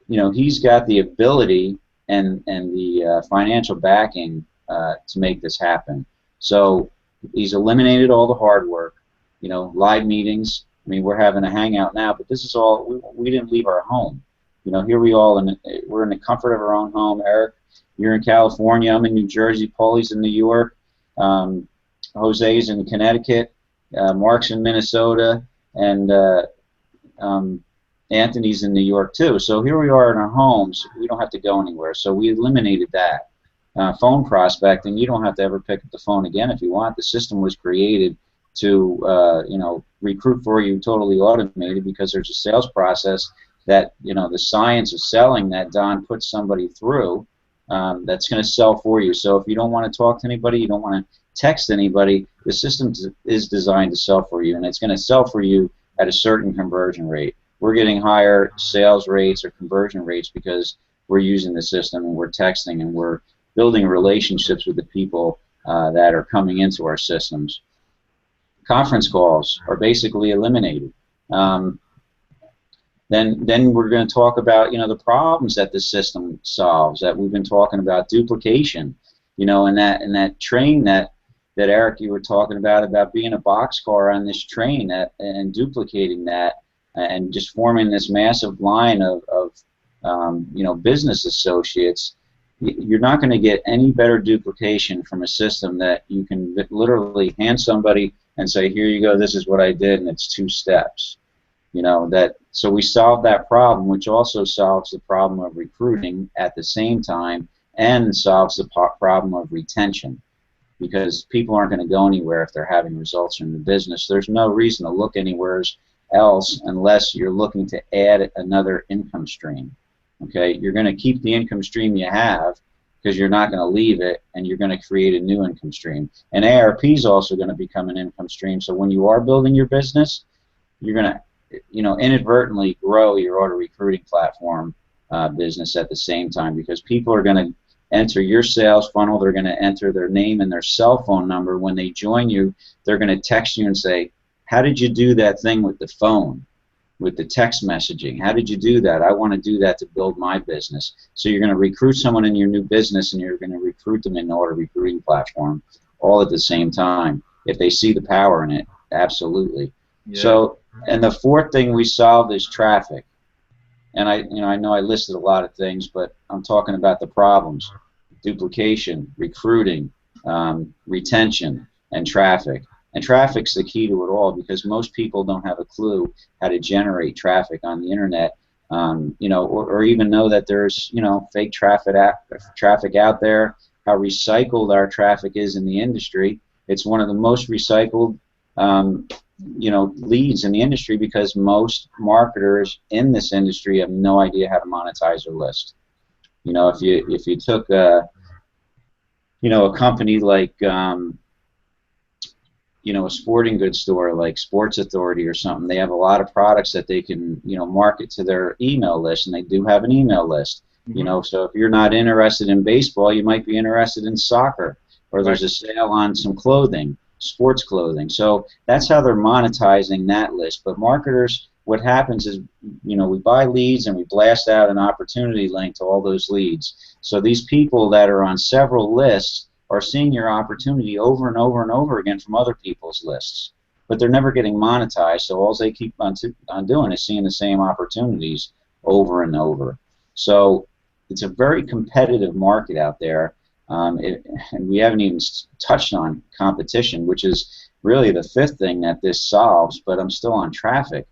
the ability and the financial backing to make this happen. So he's eliminated all the hard work. Live meetings. I mean, we're having a hangout now, but this is all. We didn't leave our home. Here we're in the comfort of our own home. Eric, you're in California. I'm in New Jersey. Paulie's in New York. Jose's in Connecticut. Mark's in Minnesota, and Anthony's in New York too. So here we are in our homes. We don't have to go anywhere. So we eliminated that. Phone prospecting, you don't have to ever pick up the phone again if you want. The system was created to recruit for you, totally automated, because there's a sales process that the science of selling that Don puts somebody through. That's going to sell for you. So if you don't want to talk to anybody, you don't want to text anybody, the system is designed to sell for you, and it's going to sell for you at a certain conversion rate. We're getting higher sales rates or conversion rates because we're using the system, and we're texting, and we're building relationships with the people that are coming into our systems. Conference calls are basically eliminated. Then we're going to talk about the problems that the system solves, that we've been talking about: duplication. You know, and that train that Eric, you were talking about being a boxcar on this train and duplicating that and just forming this massive line of you know, business associates. You're not going to get any better duplication from a system that you can literally hand somebody and say, here you go, this is what I did, and it's 2 steps. You know, so we solved that problem, which also solves the problem of recruiting at the same time and solves the problem of retention, because people aren't going to go anywhere if they're having results from the business. There's no reason to look anywhere else unless you're looking to add another income stream. Okay, you're going to keep the income stream you have because you're not going to leave it, and you're going to create a new income stream. And ARP is also going to become an income stream. So when you are building your business, you're going to, you know, inadvertently grow your auto recruiting platform business at the same time, because people are going to enter your sales funnel. They're going to enter their name and their cell phone number. When they join you, they're going to text you and say, how did you do that thing with the phone, with the text messaging? How did you do that? I want to do that to build my business. So you're going to recruit someone in your new business, and you're going to recruit them in the auto recruiting platform all at the same time. If they see the power in it, absolutely. Yeah. So, and the fourth thing we solved is traffic. And I know I listed a lot of things, but I'm talking about the problems: duplication, recruiting, retention, and traffic. And traffic's the key to it all, because most people don't have a clue how to generate traffic on the internet, you know, or even know that there's, you know, fake traffic out there. How recycled our traffic is in the industry. It's one of the most recycled you know, leads in the industry, because most marketers in this industry have no idea how to monetize their list. You know, if you took you know, a company like you know, a sporting goods store like Sports Authority or something, they have a lot of products that they can, you know, market to their email list, and they do have an email list. You know, so if you're not interested in baseball, you might be interested in soccer, or there's a sale on some clothing, sports clothing. So that's how they're monetizing that list. But marketers, what happens is, you know, we buy leads and we blast out an opportunity link to all those leads. So these people that are on several lists are seeing your opportunity over and over and over again from other people's lists, but they're never getting monetized. So all they keep on doing is seeing the same opportunities over and over. So it's a very competitive market out there. And we haven't even touched on competition, which is really the fifth thing that this solves, but I'm still on traffic.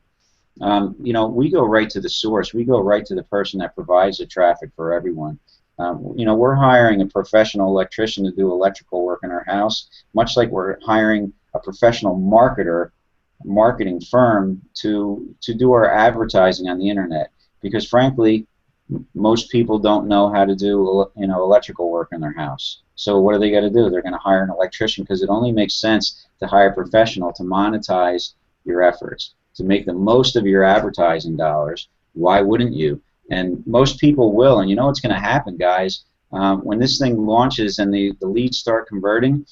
You know, we go right to the source. We go right to the person that provides the traffic for everyone. You know, we're hiring a professional electrician to do electrical work in our house, much like we're hiring a professional marketing firm to do our advertising on the internet, because frankly, most people don't know how to do, you know, electrical work in their house. So what are they going to do? They're going to hire an electrician, because it only makes sense to hire a professional to monetize your efforts, to make the most of your advertising dollars. Why wouldn't you? And most people will. And you know what's going to happen, guys? When this thing launches and the leads start converting,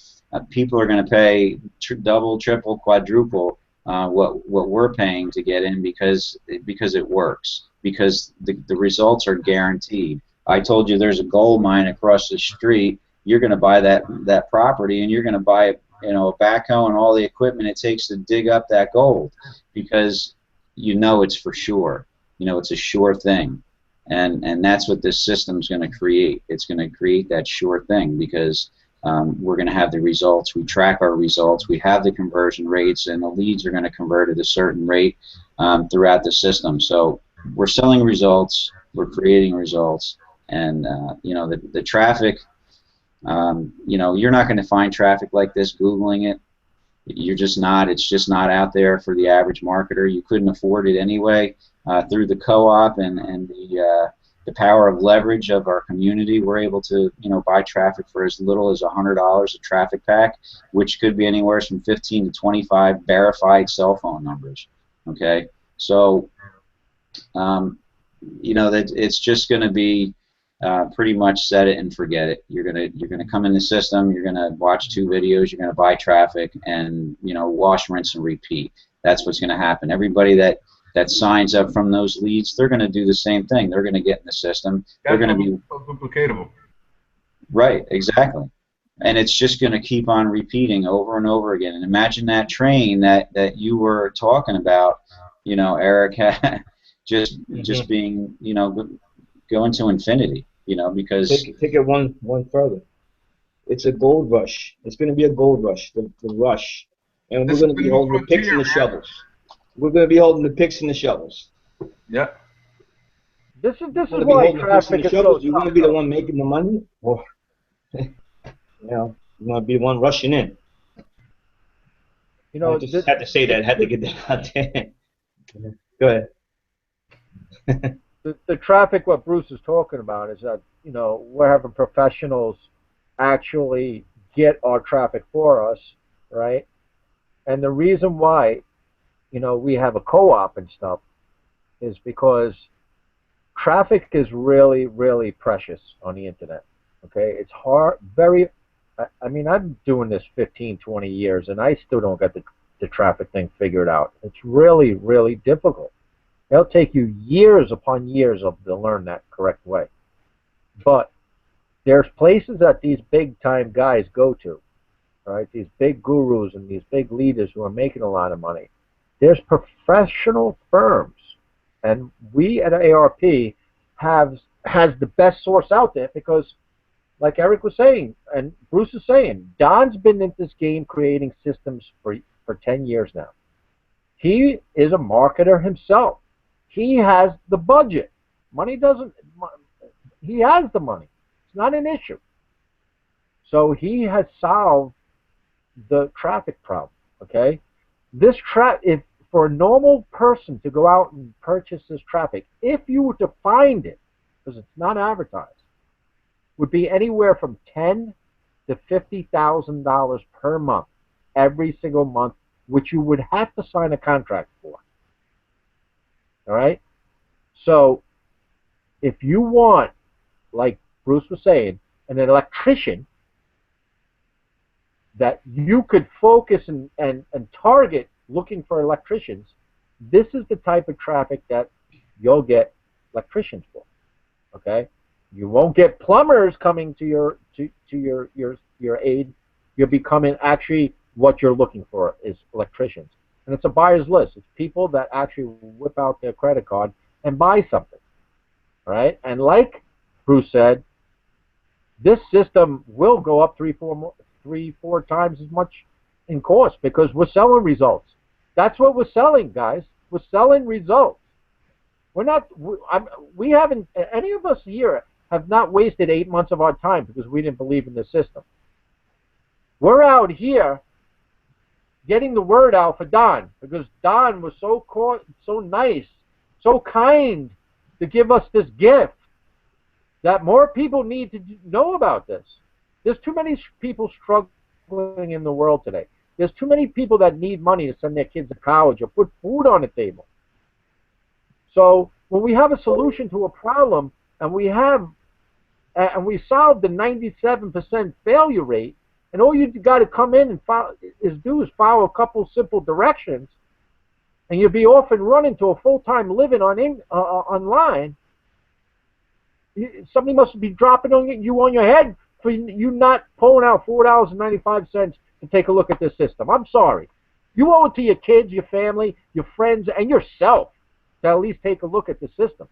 people are going to pay double, triple, quadruple what we're paying to get in, because it works. Because the results are guaranteed. I told you there's a gold mine across the street. You're going to buy that property, and you're going to buy, you know, a backhoe and all the equipment it takes to dig up that gold, because you know it's for sure. You know, it's a sure thing, and that's what this system's going to create. It's going to create that sure thing, because we're going to have the results. We track our results. We have the conversion rates, and the leads are going to convert at a certain rate throughout the system. So we're selling results, we're creating results, and you know, the traffic, you know, you're not going to find traffic like this Googling it. You're just not. It's just not out there for the average marketer. You couldn't afford it anyway. Through the co-op and the power of leverage of our community, we're able to, you know, buy traffic for as little as $100 a traffic pack, which could be anywhere from 15 to 25 verified cell phone numbers. Okay, so you know, that it's just going to be pretty much set it and forget it. You're gonna come in the system. You're gonna watch 2 videos. You're gonna buy traffic, and you know, wash, rinse, and repeat. That's what's going to happen. Everybody that signs up from those leads, they're going to do the same thing. They're going to get in the system. They're going to be duplicatable. Right, exactly. And it's just going to keep on repeating over and over again. And imagine that train that you were talking about, you know, Eric, just being, you know, going to infinity, you know, because take it one further. It's a gold rush. It's going to be a gold rush, the rush, and we're going to be holding the picks and the shovels. We're going to be holding the picks and the shovels. Yep. This is why traffic is so tough. You want to be the one making the money, or you know, you want to be the one rushing in. You know, I just had to say that. I had to get that out there. Go ahead. The traffic, what Bruce is talking about, is that, you know, we're having professionals actually get our traffic for us, right? And the reason why, you know, we have a co-op and stuff is because traffic is really, really precious on the internet. Okay, it's hard, I mean, I'm doing this 15, 20 years, and I still don't get the traffic thing figured out. It's really, really difficult. It'll take you years upon years to learn that correct way. But there's places that these big-time guys go to, right? These big gurus and these big leaders who are making a lot of money. There's professional firms, and we at ARP has the best source out there because, like Eric was saying, and Bruce is saying, Don's been in this game creating systems for 10 years now. He is a marketer himself. He has the budget. Money doesn't, he has the money. It's not an issue. So he has solved the traffic problem, okay? This if for a normal person to go out and purchase this traffic, if you were to find it, because it's not advertised, would be anywhere from $10,000 to $50,000 per month, every single month, which you would have to sign a contract for. All right? So if you want, like Bruce was saying, an electrician that you could focus and target looking for electricians, this is the type of traffic that you'll get electricians for. Okay? You won't get plumbers coming to your aid. You'll be coming, actually what you're looking for is electricians. And it's a buyer's list. It's people that actually whip out their credit card and buy something. Right? And like Bruce said, this system will go up three, four times as much in cost because we're selling results. That's what we're selling, guys. We're selling results. We're not. We haven't. Any of us here have not wasted 8 months of our time because we didn't believe in the system. We're out here getting the word out for Don because Don was so nice, so kind to give us this gift that more people need to know about this. There's too many people struggling in the world today. There's too many people that need money to send their kids to college or put food on the table. So when we have a solution to a problem and we solve the 97% failure rate, and all you got to come in and do is follow a couple simple directions, and you'll be off and running to a full-time living online. Somebody must be dropping you on your head for you not pulling out $4.95 to take a look at this system. I'm sorry. You owe it to your kids, your family, your friends, and yourself to at least take a look at the system.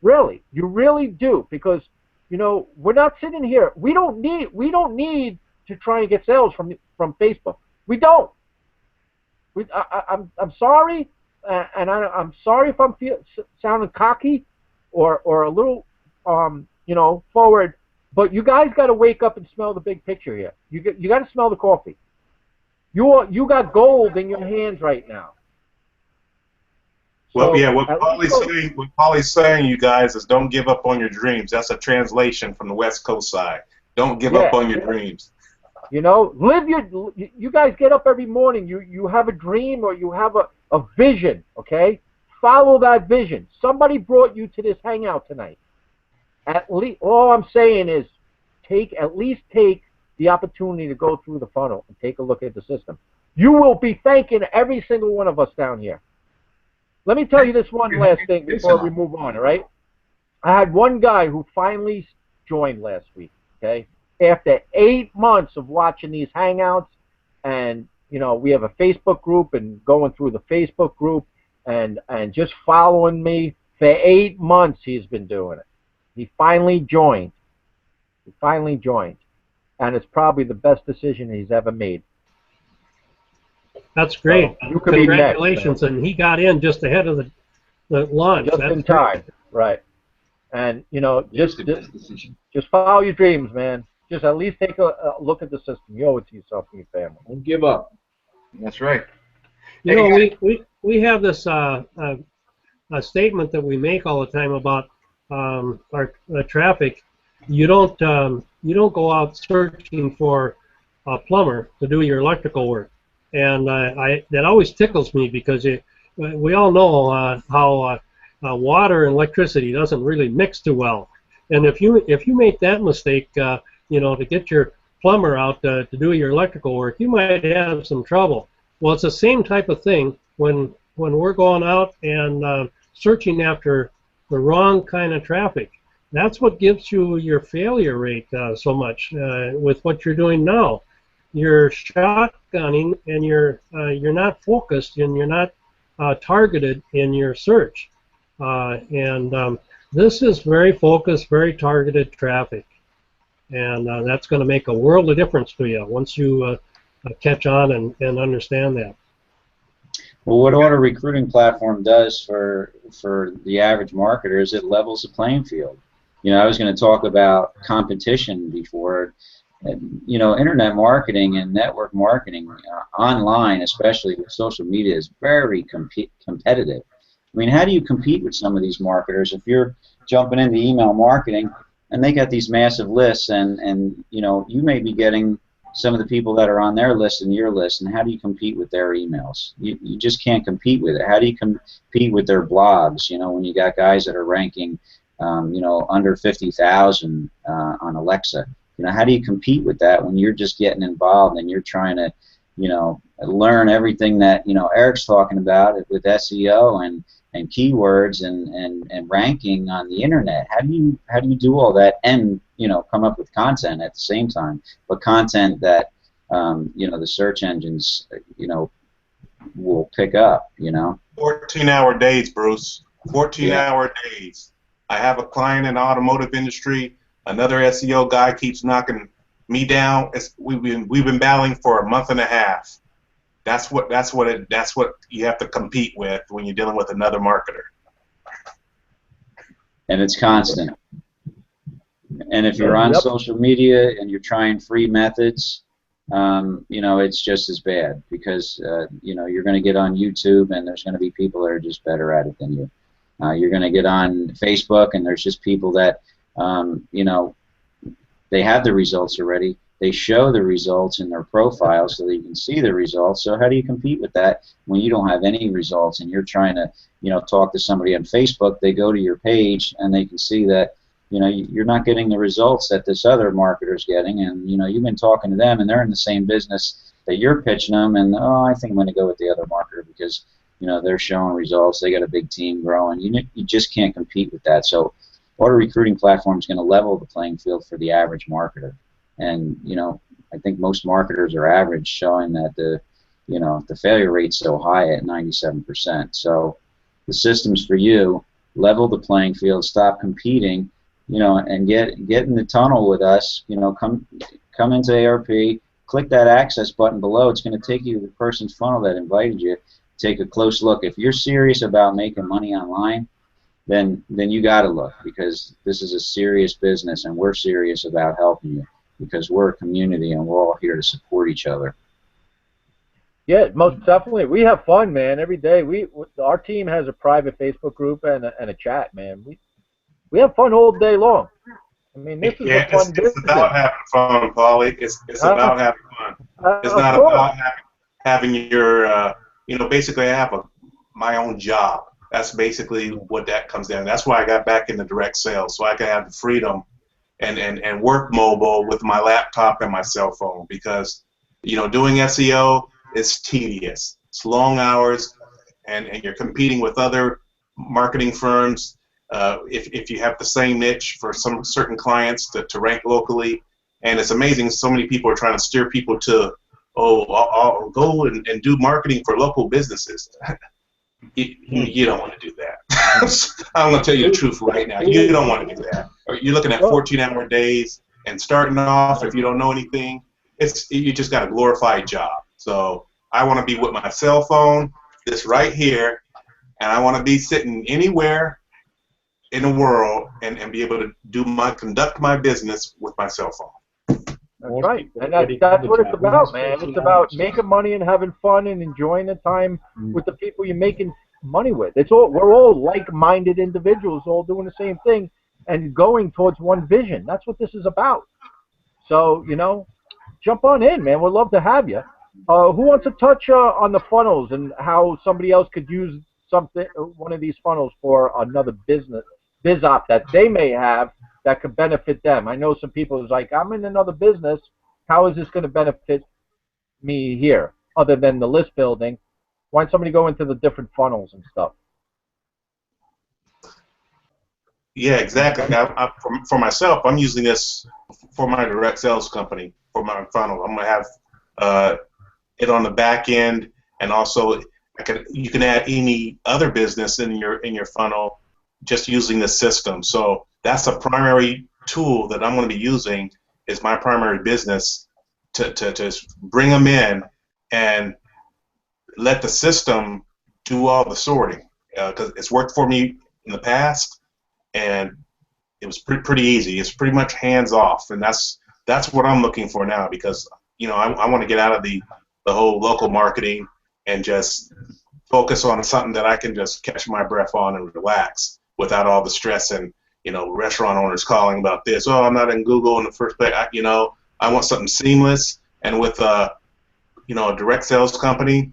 Really, you really do, because you know we're not sitting here. We don't need to try and get sales from Facebook. We don't. I'm sorry, and I'm sorry if I'm sounding cocky or a little you know, forward. But you guys got to wake up and smell the big picture here. You got to smell the coffee. You got gold in your hands right now. Well, So, yeah, what Paulie's saying, you guys, is don't give up on your dreams. That's a translation from the West Coast side. Don't give up on your dreams. You know, you guys get up every morning. You have a dream or you have a vision, okay? Follow that vision. Somebody brought you to this hangout tonight. At least, all I'm saying is at least take the opportunity to go through the funnel and take a look at the system. You will be thanking every single one of us down here. Let me tell you this one last thing before we move on, all right? I had one guy who finally joined last week, okay? after 8 months of watching these Hangouts, and we have a Facebook group, and going through the Facebook group, and just following me for 8 months, he's been doing it. He finally joined. And it's probably the best decision he's ever made. That's great. So you could be next, congratulations, and he got in just ahead of the launch. Just That's in time, right? And just follow your dreams, man. Just at least take a look at the system. You owe it to yourself and your family. Don't give up. That's right. We have this a statement that we make all the time about our traffic. You don't go out searching for a plumber to do your electrical work, and that always tickles me, because we all know how water and electricity doesn't really mix too well, and if you make that mistake, to get your plumber out to do your electrical work, you might have some trouble. Well, it's the same type of thing when we're going out and searching after the wrong kind of traffic. That's what gives you your failure rate so much with what you're doing now. You're shotgunning, and you're not focused, and you're not targeted in your search. This is very focused, very targeted traffic, and that's going to make a world of difference to you once you catch on and understand that. Well, what Auto Recruiting Platform does for the average marketer is it levels the playing field. I was going to talk about competition before. Internet marketing and network marketing, online, especially with social media, is very competitive. I mean, how do you compete with some of these marketers if you're jumping into email marketing and they got these massive lists, and you may be getting some of the people that are on their list and your list, and how do you compete with their emails? You just can't compete with it. How do you compete with their blogs? When you got guys that are ranking under 50,000 on Alexa. How do you compete with that when you're just getting involved and you're trying to, learn everything that, Eric's talking about with SEO and keywords and ranking on the internet? How do you do all that and, come up with content at the same time, but content that, the search engines, will pick up, 14-hour days, Bruce. 14-hour days. I have a client in the automotive industry. Another SEO guy keeps knocking me down. We've been battling for a month and a half. That's what you have to compete with when you're dealing with another marketer. And it's constant. And if you're on social media and you're trying free methods, it's just as bad, because you're going to get on YouTube and there's going to be people that are just better at it than you. You're going to get on Facebook and there's just people that they have the results already. They show the results in their profile so that you can see the results. So how do you compete with that when you don't have any results and you're trying to, talk to somebody on Facebook? They go to your page and they can see that, you're not getting the results that this other marketer's getting, and you've been talking to them and they're in the same business that you're pitching them, and I think I'm going to go with the other marketer because they're showing results. They got a big team growing. You just can't compete with that. So Auto Recruiting Platform is going to level the playing field for the average marketer. And I think most marketers are average, showing that the failure rate's so high at 97%. So the system's for you. Level the playing field. Stop competing. And get in the tunnel with us. Come into ARP. Click that access button below. It's going to take you to the person's funnel that invited you. Take a close look. If you're serious about making money online, then you got to look, because this is a serious business, and we're serious about helping you, because we're a community and we're all here to support each other. Yeah, most definitely. We have fun, man. Every day, our team has a private Facebook group and a chat, man. We have fun all day long. I mean, this is a fun business. It's about having fun, Paulie. It's about having fun. It's not about having your, basically I have my own job. That's basically what that comes down. That's why I got back into direct sales, so I can have the freedom and work mobile with my laptop and my cell phone, because, doing SEO is tedious. It's long hours, and you're competing with other marketing firms. If you have the same niche for some certain clients to rank locally, And it's amazing so many people are trying to steer people to, oh, I'll go and do marketing for local businesses. You don't want to do that. I'm going to tell you the truth right now. You don't want to do that. You're looking at 14-hour days and starting off, if you don't know anything, you just got a glorified job. So I want to be with my cell phone, this right here, and I want to be sitting anywhere in the world and be able to conduct my business with my cell phone. That's right, and that's what it's about, man. It's about making money and having fun and enjoying the time with the people you're making money with. We're all like-minded individuals, all doing the same thing and going towards one vision. That's what this is about. So, jump on in, man. We'd love to have you. Who wants to touch on the funnels and how somebody else could use one of these funnels for another biz op that they may have that could benefit them? I know some people is like, I'm in another business. How is this going to benefit me here, other than the list building? Why don't somebody go into the different funnels and stuff? Yeah, exactly. For myself, I'm using this for my direct sales company, for my funnel. I'm going to have it on the back end, and also you can add any other business in your funnel just using the system. So that's a primary tool that I'm going to be using, is my primary business to bring them in and let the system do all the sorting, because it's worked for me in the past, and it was pretty easy. It's pretty much hands off, and that's what I'm looking for now, because I want to get out of the whole local marketing and just focus on something that I can just catch my breath on and relax without all the stress and restaurant owners calling about this. Oh, I'm not in Google in the first place. I want something seamless, and with a direct sales company,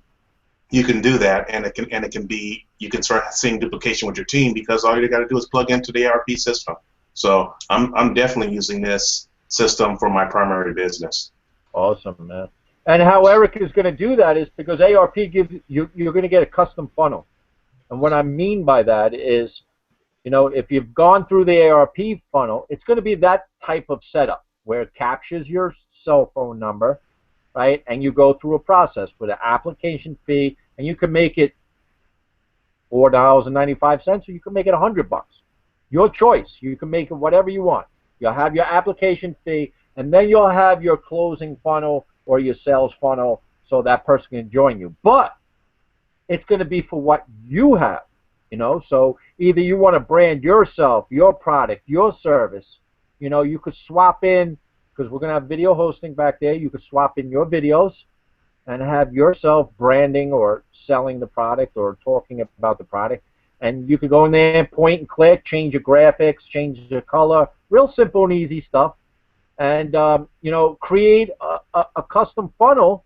you can do that, and it can be, you can start seeing duplication with your team, because all you got to do is plug into the ARP system. So I'm definitely using this system for my primary business. Awesome, man. And how Eric is going to do that is because ARP gives you're going to get a custom funnel, and what I mean by that is, if you've gone through the ARP funnel, it's going to be that type of setup where it captures your cell phone number, right? And you go through a process with an application fee, and you can make it $4.95, or you can make it $100. Your choice. You can make it whatever you want. You'll have your application fee, and then you'll have your closing funnel or your sales funnel, so that person can join you. But it's going to be for what you have, So either you want to brand yourself, your product, your service. You could swap in, because we're going to have video hosting back there. You could swap in your videos and have yourself branding or selling the product or talking about the product. And you could go in there and point and click, change your graphics, change the color. Real simple and easy stuff. And, create a custom funnel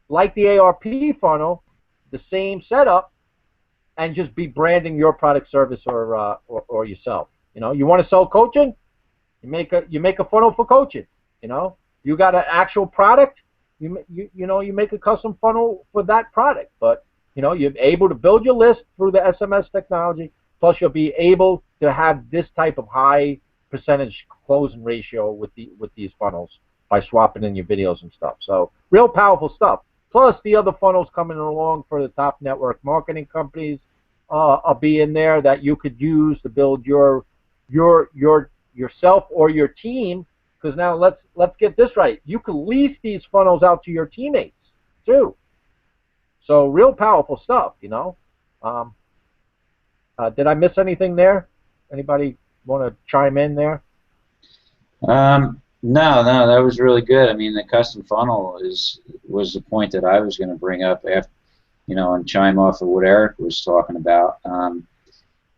like the ARP funnel, the same setup, and just be branding your product, service, or yourself. You want to sell coaching? You make a funnel for coaching. You got an actual product, you make a custom funnel for that product. But you're able to build your list through the SMS technology, plus you'll be able to have this type of high percentage closing ratio with these funnels by swapping in your videos and stuff. So real powerful stuff. Plus the other funnels coming along for the top network marketing companies will be in there that you could use to build yourself or your team. Because now let's get this right. You can lease these funnels out to your teammates too. So real powerful stuff, Did I miss anything there? Anybody want to chime in there? No, that was really good. I mean, the custom funnel was the point that I was going to bring up after, and chime off of what Eric was talking about.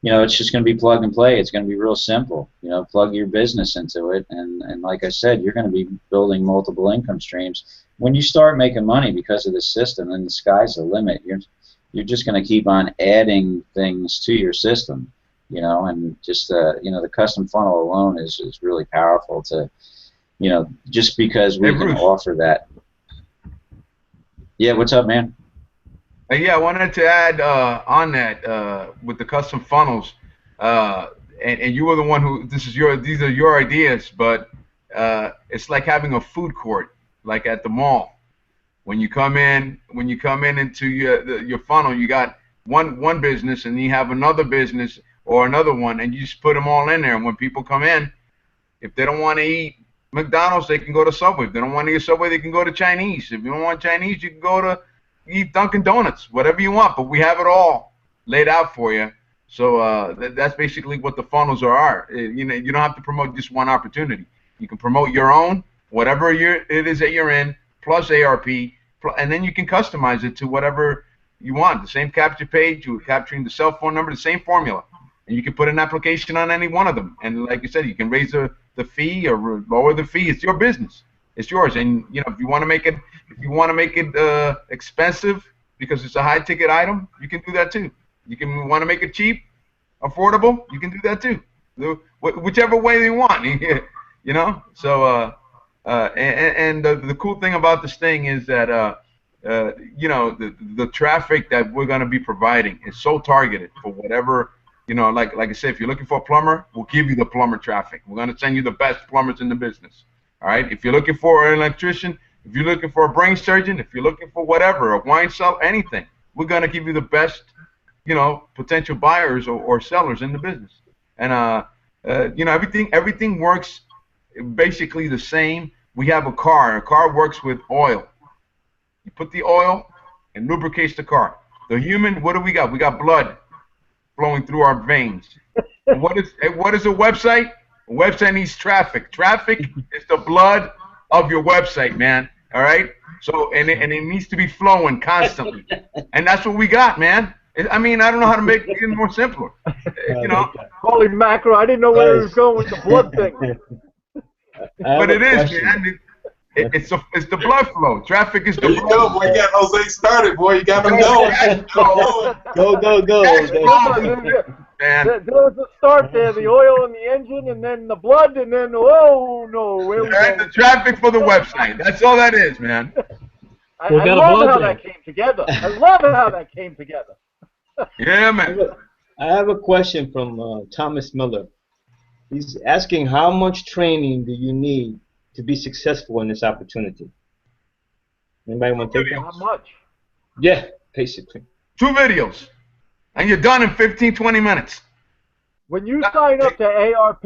It's just going to be plug and play. It's going to be real simple. Plug your business into it, and like I said, you're going to be building multiple income streams. When you start making money because of the system, then the sky's the limit. You're just going to keep on adding things to your system, and just the custom funnel alone is really powerful to, just because we can offer that. Yeah, what's up, man? Yeah, I wanted to add on that with the custom funnels, and you were the one who these are your ideas, but it's like having a food court, like at the mall. When you come in into your funnel, you got one business, and you have another business or another one, and you just put them all in there. And when people come in, if they don't want to eat McDonald's, they can go to Subway. If they don't want to eat Subway, they can go to Chinese. If you don't want Chinese, you can go to eat Dunkin' Donuts, whatever you want. But we have it all laid out for you. So that's basically what the funnels are. You know, you don't have to promote just one opportunity. You can promote your own, whatever it is that you're in, plus ARP, and then you can customize it to whatever you want. The same capture page, you're capturing the cell phone number, the same formula. And you can put an application on any one of them. And like you said, you can raise the fee or lower the fee. It's your business. It's yours. And you know, if you want to make it expensive because it's a high ticket item, you can do that too. You can want to make it cheap, affordable, you can do that too. Whichever way you want, you know. So and the cool thing about this thing is that you know, the traffic that we're going to be providing is so targeted for whatever. You know, like I said, if you're looking for a plumber, we'll give you the plumber traffic. We're going to send you the best plumbers in the business. All right? If you're looking for an electrician, if you're looking for a brain surgeon, if you're looking for whatever, a wine seller, anything, we're going to give you the best, you know, potential buyers or sellers in the business. And, you know, everything works basically the same. We have a car. A car works with oil. You put the oil and lubricates the car. The human, what do we got? We got blood flowing through our veins. And what is a website? A website needs traffic. Traffic is the blood of your website, man. All right. So and it needs to be flowing constantly, and that's what we got, man. I mean, I don't know how to make it more simpler. You know. Holy macro! I didn't know where it was going with the blood thing. But it is, man. It's the blood flow. Traffic is the blood. There you go, boy. You got Jose started, boy. You got him going. Go. Man. There was a start there, the oil in the engine, and then the blood, and then, oh, no. Where we going? The traffic for the website. That's all that is, man. I love how that came together. I love how that came together. Yeah, man. I have a question from Thomas Miller. He's asking, how much training do you need to be successful in this opportunity? Anybody want to take that? How much? Yeah, basically. 2 videos, and you're done in 15, 20 minutes. When you sign up to ARP,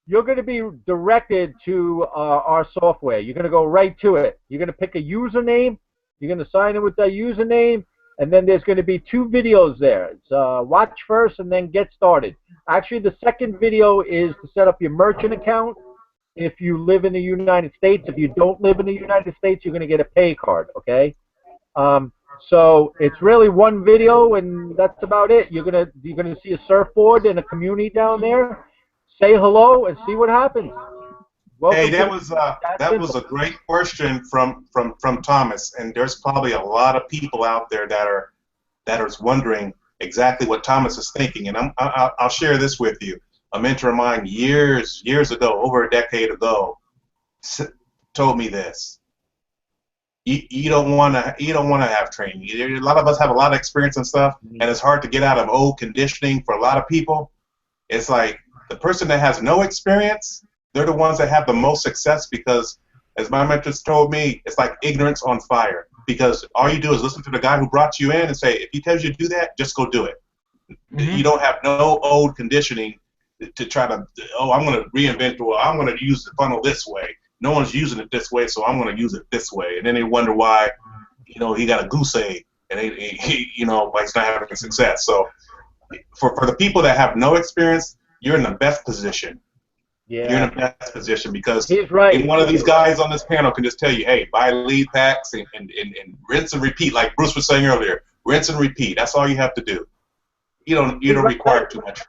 you're going to be directed to our software. You're going to go right to it. You're going to pick a username. You're going to sign in with that username, and then there's going to be 2 videos there. It's watch first and then get started. Actually, the second video is to set up your merchant account. If you live in the United States, if you don't live in the United States, you're going to get a pay card, okay? So it's really 1 video, and that's about it. You're gonna see a surfboard and a community down there. Say hello and see what happens. Welcome. Hey, that was a great question from Thomas, and there's probably a lot of people out there that are wondering exactly what Thomas is thinking. And I'll share this with you. A mentor of mine years ago, over a decade ago, told me this. You don't want to have training. A lot of us have a lot of experience and stuff, and it's hard to get out of old conditioning for a lot of people. It's like the person that has no experience, they're the ones that have the most success because, as my mentors told me, it's like ignorance on fire. Because all you do is listen to the guy who brought you in and say, if he tells you to do that, just go do it. You don't have no old conditioning to try to, oh, I'm going to reinvent, or I'm going to use the funnel this way. No one's using it this way, so I'm going to use it this way. And then they wonder why, you know, he got a goose egg, and you know, why he's not having success. So for the people that have no experience, you're in the best position. Yeah. You're in the best position because he's right. One of these guys on this panel can just tell you, hey, buy lead packs and rinse and repeat, like Bruce was saying earlier. Rinse and repeat. That's all you have to do. You don't require too much.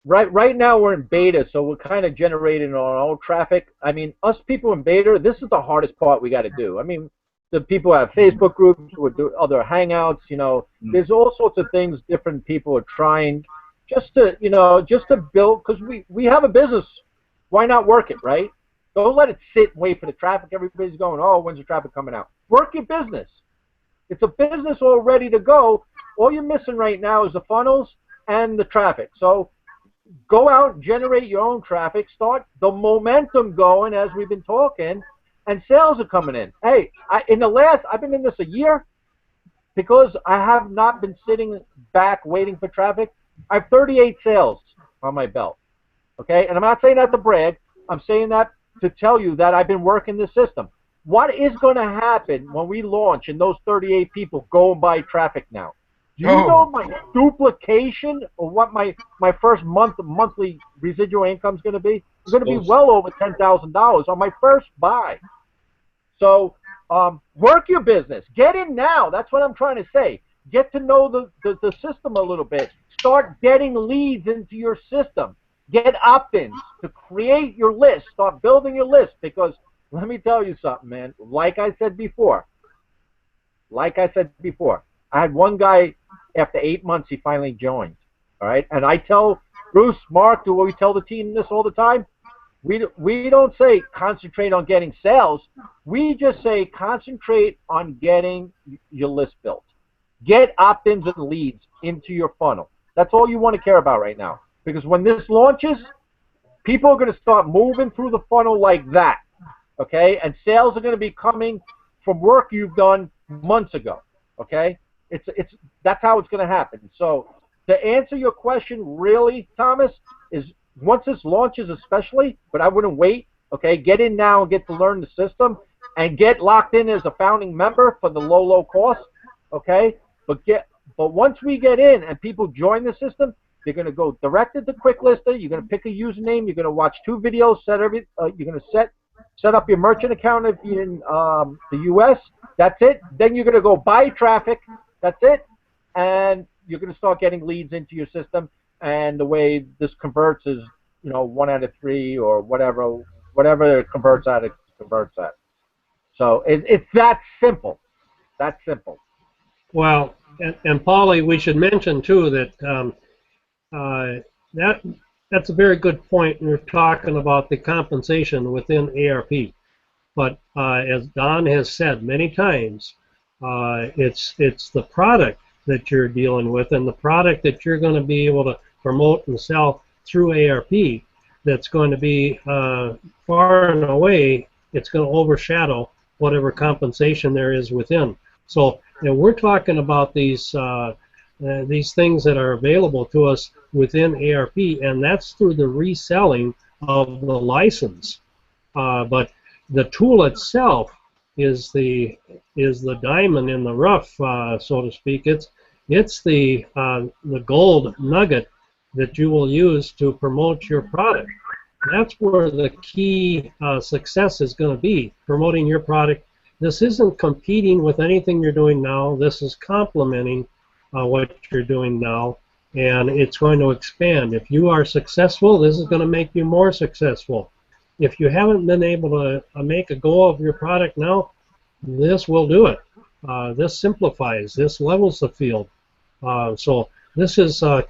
Right now we're in beta, so we're kind of generating our own traffic. I mean, us people in beta, this is the hardest part we got to do. I mean, the people have Facebook groups, we do other Hangouts, you know. There's all sorts of things different people are trying just to build, because we have a business. Why not work it, right? Don't let it sit and wait for the traffic. Everybody's going, oh, when's the traffic coming out? Work your business. It's a business all ready to go. All you're missing right now is the funnels and the traffic. So go out and generate your own traffic, start the momentum going as we've been talking, and sales are coming in. Hey, I've been in this a year because I have not been sitting back waiting for traffic. I have 38 sales on my belt, okay? And I'm not saying that to brag. I'm saying that to tell you that I've been working the system. What is going to happen when we launch and those 38 people go and buy traffic now? Do you know my duplication of what my first monthly residual income is going to be? It's going to be well over $10,000 on my first buy. So work your business. Get in now. That's what I'm trying to say. Get to know the system a little bit. Start getting leads into your system. Get opt-ins to create your list. Start building your list, because let me tell you something, man. Like I said before, I had one guy, after 8 months, he finally joined. All right? And I tell Bruce, Mark, do we tell the team this all the time? We don't say concentrate on getting sales. We just say concentrate on getting your list built. Get opt-ins and leads into your funnel. That's all you want to care about right now. Because when this launches, people are going to start moving through the funnel like that. Okay? And sales are going to be coming from work you've done months ago. Okay? That's how it's going to happen. So to answer your question, really, Thomas, is once this launches especially, but I wouldn't wait, okay, get in now and get to learn the system and get locked in as a founding member for the low cost, okay? But once we get in and people join the system, they're going to go directed to QuickLister. You're going to pick a username. You're going to watch 2 videos. You're going to set up your merchant account if you're in the U.S. That's it. Then you're going to go buy traffic. That's it. And you're going to start getting leads into your system. And the way this converts is, 1 out of 3 or whatever it converts at, it converts at. So it's that simple. That simple. Well, and Paulie, we should mention too that that's a very good point. We're talking about the compensation within ARP, but as Don has said many times, it's the product that you're dealing with and the product that you're going to be able to promote and sell through ARP that's going to be far and away, it's going to overshadow whatever compensation there is within. So we're talking about these things that are available to us within ARP, and that's through the reselling of the license. But the tool itself is the diamond in the rough, so to speak. It's the gold nugget that you will use to promote your product. That's where the key success is going to be, promoting your product. This isn't competing with anything you're doing now. This is complementing what you're doing now, and it's going to expand. If you are successful, this is going to make you more successful. If you haven't been able to make a go of your product now, this will do it. This simplifies. This levels the field. So this is a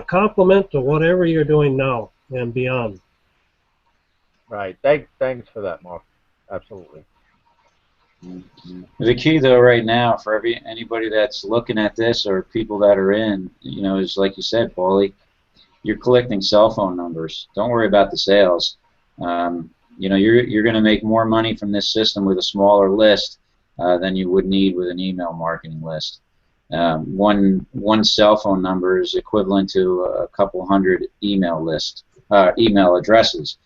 complement to whatever you're doing now and beyond. Right. Thanks for that, Mark. Absolutely. The key, though, right now for anybody that's looking at this or people that are in, is like you said, Paulie, you're collecting cell phone numbers. Don't worry about the sales. You're going to make more money from this system with a smaller list than you would need with an email marketing list. One cell phone number is equivalent to a couple hundred email addresses.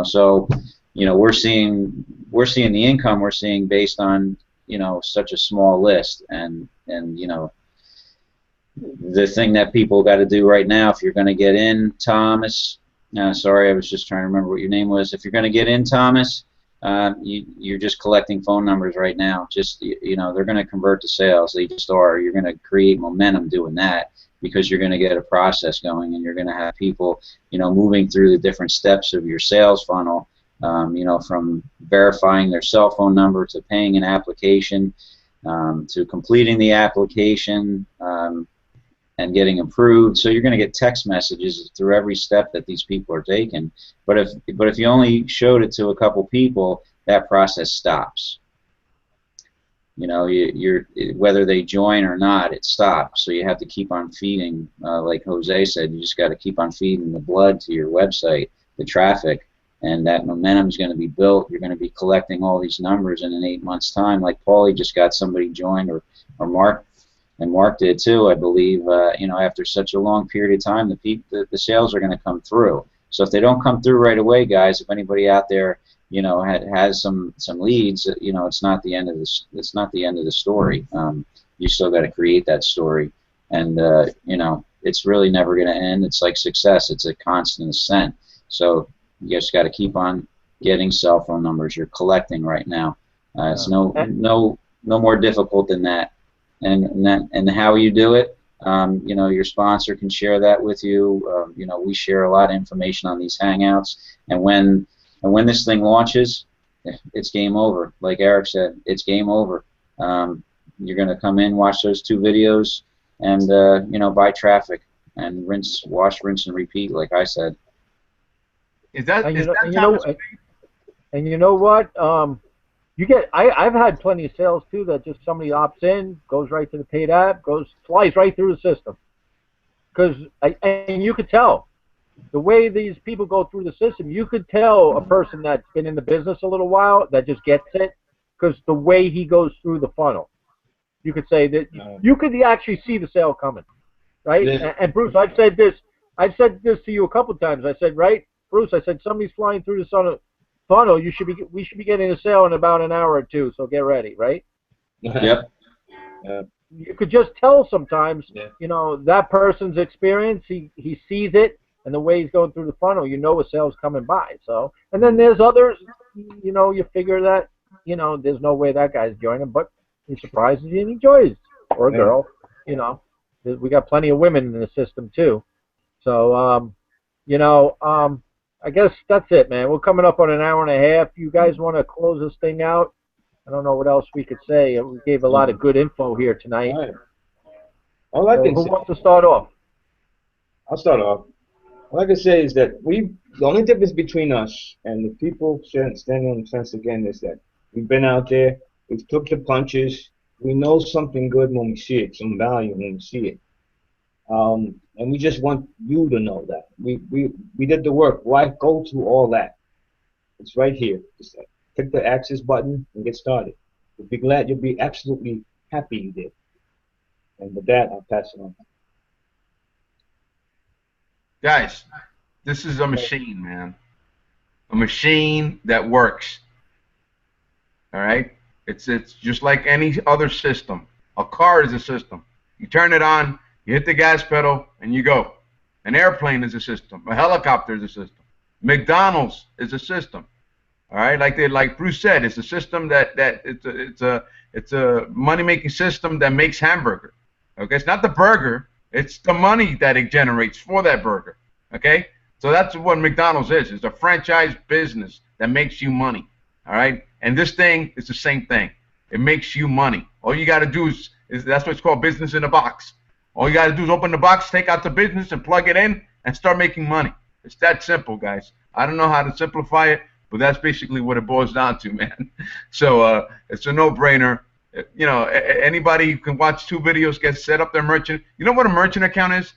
So we're seeing the income we're seeing based on such a small list, and the thing that people got to do right now, if you're going to get in, Thomas, sorry, I was just trying to remember what your name was. If you're going to get in, Thomas, you're just collecting phone numbers right now. Just they're going to convert to sales. They just are. You're going to create momentum doing that, because you're going to get a process going, and you're going to have people moving through the different steps of your sales funnel. From verifying their cell phone number to paying an application, to completing the application, and getting approved. So you're going to get text messages through every step that these people are taking. But if you only showed it to a couple people, that process stops. you know, whether they join or not, it stops. So you have to keep on feeding, like Jose said, you just got to keep on feeding the blood to your website, the traffic, and that momentum is going to be built. You're going to be collecting all these numbers in an 8 months' time. Like Paulie just got somebody joined, or Mark, and Mark did too, I believe. You know, after such a long period of time, the sales are going to come through. So if they don't come through right away, guys, if anybody out there, you know, has some leads, you know, it's not the end of this. It's not the end of the story. You still got to create that story, and you know, it's really never going to end. It's like success. It's a constant ascent. So you just got to keep on getting cell phone numbers. You're collecting right now. It's no more difficult than that. And how you do it, you know, your sponsor can share that with you. You know, we share a lot of information on these Hangouts, and when this thing launches, it's game over. Like Eric said, it's game over. You're going to come in, watch those 2 videos, and you know, buy traffic and wash, rinse, and repeat. Like I said. And you know what? I've had plenty of sales too that just somebody opts in, goes right to the paid app, flies right through the system. And you could tell the way these people go through the system. You could tell a person that's been in the business a little while that just gets it, because the way he goes through the funnel. You could say that you could actually see the sale coming, right? Yeah. And Bruce, I've said this to you a couple of times. I said, right, Bruce, I said, somebody's flying through the funnel. We should be getting a sale in about an hour or 2. So get ready, right? Yep. You could just tell sometimes. Yeah. You know, that person's experience. He sees it, and the way he's going through the funnel, you know, a sale's coming by. So, and then there's others. You know, you figure that, you know, there's no way that guy's joining, but he surprises you and he enjoys, or a girl. You know, we got plenty of women in the system too. So, you know, I guess that's it, man. We're coming up on an hour and a half. You guys want to close this thing out? I don't know what else we could say. We gave a lot of good info here tonight. All right. All I can Who say, wants to start off? I'll start off. All I can say is that the only difference between us and the people standing on the fence again is that we've been out there, we've took the punches, we know something good when we see it, some value when we see it. And we just want you to know that. We did the work. Why go through all that? It's right here. Just click the access button and get started. You'll be glad, you'll be absolutely happy you did. And with that, I'll pass it on. Guys, this is a machine, man. A machine that works. All right? It's just like any other system. A car is a system. You turn it on, you hit the gas pedal, and you go. An airplane is a system. A helicopter is a system. McDonald's is a system. All right, like Bruce said, it's a system that it's a money-making system that makes hamburger. Okay, it's not the burger. It's the money that it generates for that burger. Okay, so that's what McDonald's is. It's a franchise business that makes you money. All right, and this thing is the same thing. It makes you money. All you got to do is that's what's called business in a box. All you got to do is open the box, take out the business, and plug it in, and start making money. It's that simple, guys. I don't know how to simplify it, but that's basically what it boils down to, man. So it's a no-brainer. You know, anybody who can watch 2 videos, get set up their merchant. You know what a merchant account is?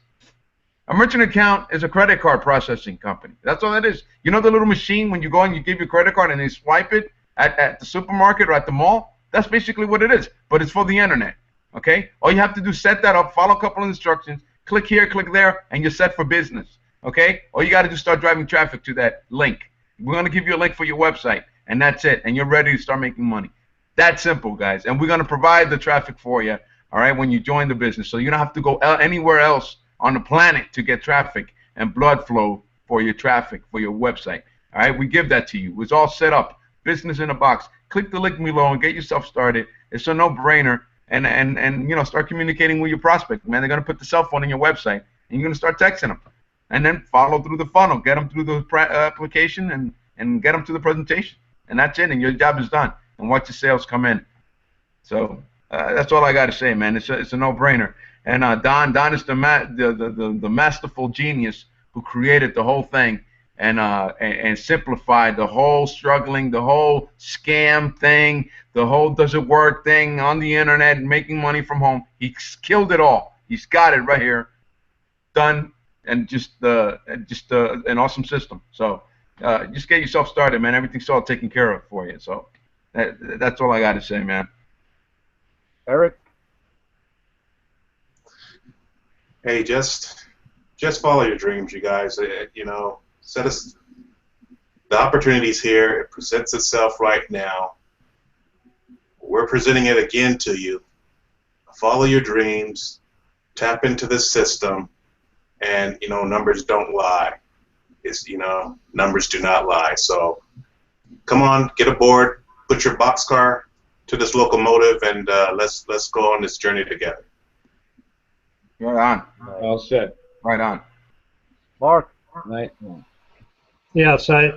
A merchant account is a credit card processing company. That's all it is. You know the little machine when you go and you give your credit card and they swipe it at the supermarket or at the mall? That's basically what it is, but it's for the internet. Okay? All you have to do is set that up, follow a couple of instructions, click here, click there, and you're set for business. Okay? All you got to do is start driving traffic to that link. We're going to give you a link for your website, and that's it, and you're ready to start making money. That simple, guys, and we're going to provide the traffic for you, all right, when you join the business, so you don't have to go anywhere else on the planet to get traffic and blood flow for your traffic, for your website. All right, we give that to you. It's all set up, business in a box. Click the link below and get yourself started. It's a no-brainer, and you know, start communicating with your prospect. Man, they're going to put the cell phone in your website, and you're going to start texting them. And then follow through the funnel, get them through the application, and get them to the presentation. And that's it, and your job is done. And watch the sales come in. So that's all I got to say, man. It's a no-brainer. And Don is the masterful genius who created the whole thing. and simplified the whole struggling, the whole scam thing, the whole does it work thing on the internet and making money from home. He's killed it all. He's got it right here, done, and just an awesome system. So just get yourself started, man. Everything's all taken care of for you. So that's all I got to say, man. Eric? Hey, just follow your dreams, you guys. You know, the opportunity's here. It presents itself right now. We're presenting it again to you. Follow your dreams. Tap into this system, and you know, numbers don't lie. Numbers do not lie. So come on, get aboard, put your boxcar to this locomotive, and let's go on this journey together. Right on. All set. Right on. Mark? Right. Yes, I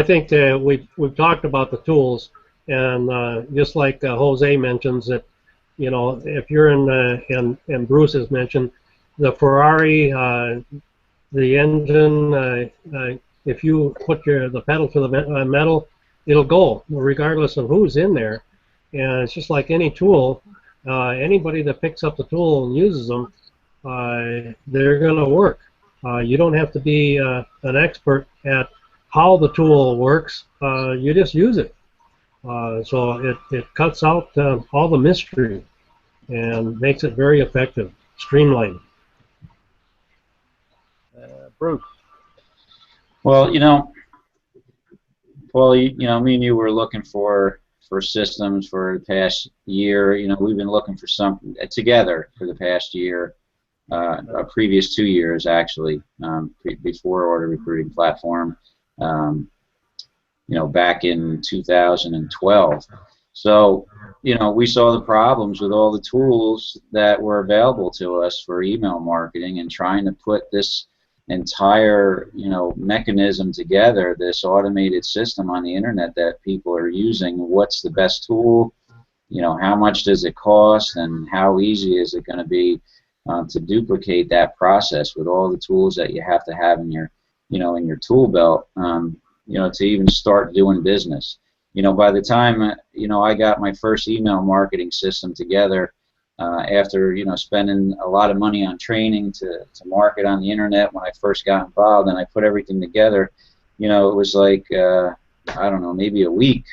think we've talked about the tools, and just like Jose mentions that, if you're in and Bruce has mentioned the Ferrari, the engine, if you put the pedal to the metal, it'll go regardless of who's in there. And it's just like any tool. Anybody that picks up the tool and uses them, they're going to work. You don't have to be an expert at how the tool works. You just use it. So it cuts out all the mystery and makes it very effective, streamlined. Bruce? Well, Paul, me and you were looking for systems for the past year. We've been looking for something together for the past year, previous 2 years actually, before Order Recruiting Platform, back in 2012. So, we saw the problems with all the tools that were available to us for email marketing, and trying to put this entire mechanism together, this automated system on the internet that people are using. What's the best tool? How much does it cost, and how easy is it going to be to duplicate that process with all the tools that you have to have in your in your tool belt, to even start doing business. By the time I got my first email marketing system together, after spending a lot of money on training to market on the internet when I first got involved, and I put everything together, it was like I don't know, maybe a week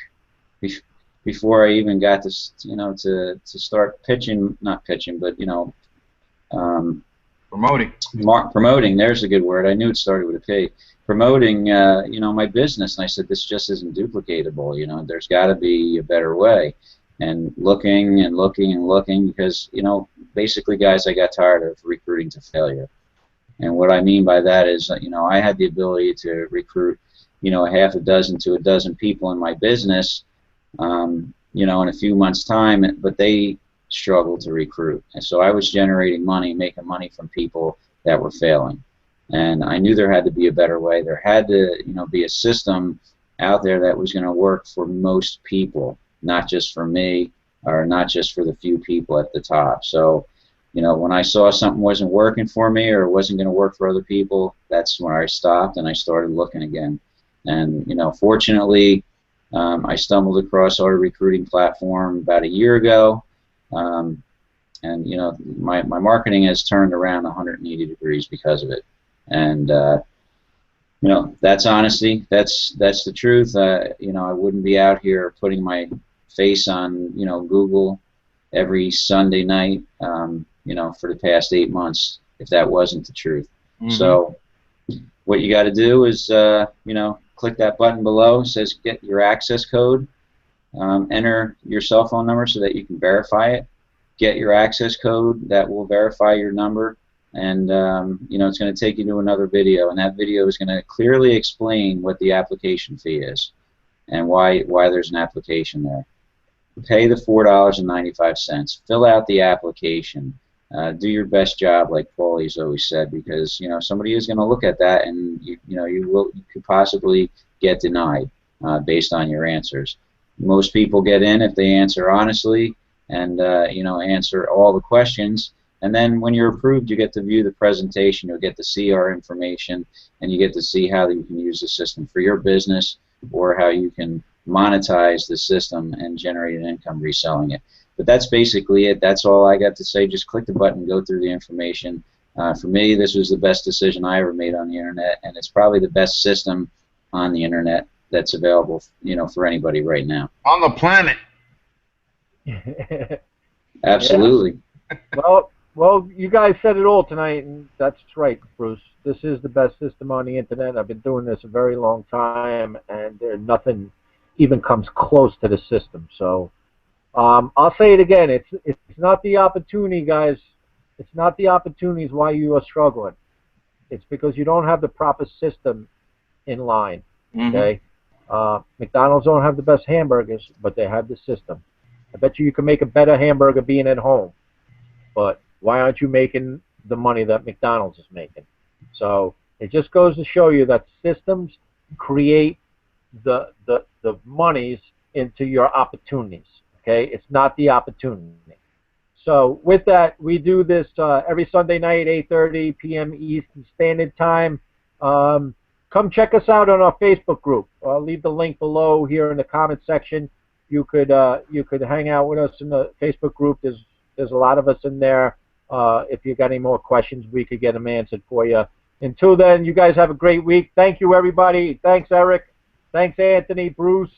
before I even got to to start pitching, not pitching, but promoting. There's a good word. I knew it started with a P. Promoting my business, and I said, this just isn't duplicatable. There's got to be a better way. And looking and looking and looking, because basically, guys, I got tired of recruiting to failure. And what I mean by that is, I had the ability to recruit a half a dozen to a dozen people in my business, in a few months' time, but they struggled to recruit. And so I was generating money, making money from people that were failing. And I knew there had to be a better way. There had to be a system out there that was going to work for most people, not just for me, or not just for the few people at the top. So, when I saw something wasn't working for me, or wasn't going to work for other people, that's when I stopped and I started looking again. And, fortunately, I stumbled across Order Recruiting Platform about a year ago. And, my marketing has turned around 180 degrees because of it. And, that's honesty. That's the truth. I wouldn't be out here putting my face on Google every Sunday night for the past 8 months if that wasn't the truth. Mm-hmm. So what you got to do is click that button below. It says get your access code, enter your cell phone number so that you can verify it, get your access code that will verify your number, and it's going to take you to another video, and that video is going to clearly explain what the application fee is and why there's an application there. Pay the $4.95. Fill out the application. Do your best job, like Paulie's always said, because somebody is going to look at that, and you could possibly get denied based on your answers. Most people get in if they answer honestly and answer all the questions. And then when you're approved, you get to view the presentation, you'll get to see our information, and you get to see how you can use the system for your business or how you can monetize the system and generate an income reselling it. But that's basically it. That's all I got to say. Just click the button, go through the information. For me, this was the best decision I ever made on the internet, and it's probably the best system on the internet that's available, you know, for anybody right now. On the planet. Absolutely. Well, you guys said it all tonight, and that's right, Bruce. This is the best system on the internet. I've been doing this a very long time, and nothing even comes close to the system. So I'll say it again. It's not the opportunity, guys. It's not the opportunities why you are struggling. It's because you don't have the proper system in line. Okay. McDonald's don't have the best hamburgers, but they have the system. I bet you can make a better hamburger being at home. But why aren't you making the money that McDonald's is making? So it just goes to show you that systems create the monies into your opportunities. Okay, it's not the opportunity. So with that, we do this every Sunday night, 8:30 p.m. Eastern Standard Time. Come check us out on our Facebook group. I'll leave the link below here in the comment section. You could hang out with us in the Facebook group. There's a lot of us in there. If you got any more questions, we could get them answered for you. Until then, you guys have a great week. Thank you, everybody. Thanks, Eric. Thanks, Anthony, Bruce,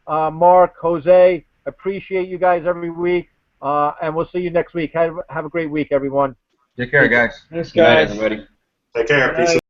Mark, Jose. Appreciate you guys every week. And we'll see you next week. Have a great week, everyone. Take care, guys. Thanks, Good night, guys. everybody. Take care. Peace.